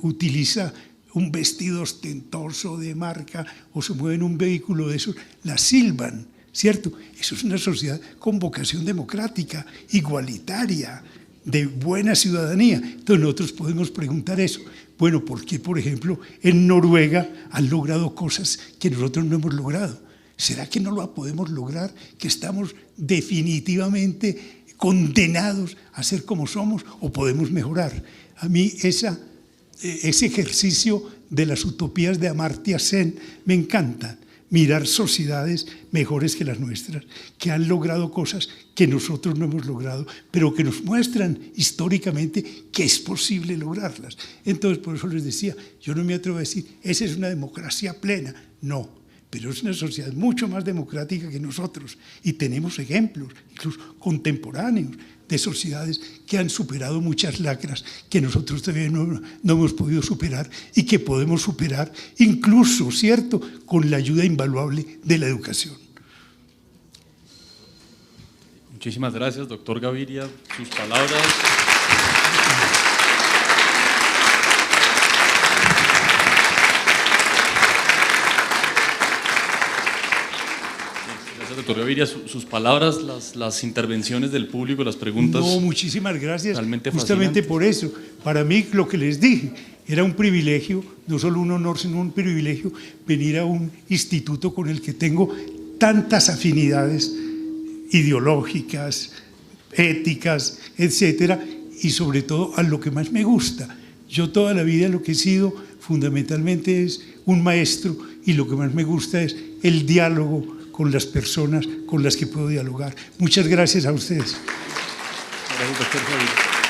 utiliza un vestido ostentoso de marca o se mueve en un vehículo de esos, la silban, ¿cierto? Eso es una sociedad con vocación democrática, igualitaria, de buena ciudadanía. Entonces nosotros podemos preguntar eso. Bueno, ¿por qué, por ejemplo, en Noruega han logrado cosas que nosotros no hemos logrado? ¿Será que no lo podemos lograr? ¿Que estamos definitivamente condenados a ser como somos o podemos mejorar? A mí ese ejercicio de las utopías de Amartya Sen me encanta. Mirar sociedades mejores que las nuestras, que han logrado cosas que nosotros no hemos logrado, pero que nos muestran históricamente que es posible lograrlas. Entonces, por eso les decía, yo no me atrevo a decir, esa es una democracia plena. No, pero es una sociedad mucho más democrática que nosotros y tenemos ejemplos, incluso contemporáneos, de sociedades que han superado muchas lacras que nosotros todavía no hemos podido superar y que podemos superar incluso, ¿cierto?, con la ayuda invaluable de la educación. Muchísimas gracias, doctor Gaviria. Sus palabras. Doctor Gaviria, sus palabras, las intervenciones del público, las preguntas. No, muchísimas gracias. Realmente justamente por eso. Para mí, lo que les dije, Era un privilegio, no solo un honor, sino un privilegio venir a un instituto con el que tengo tantas afinidades ideológicas, éticas, etcétera, y sobre todo a lo que más me gusta. Yo toda la vida lo que he sido fundamentalmente es un maestro, y lo que más me gusta es el diálogo con las personas con las que puedo dialogar. Muchas gracias a ustedes. Gracias, doctor Javier.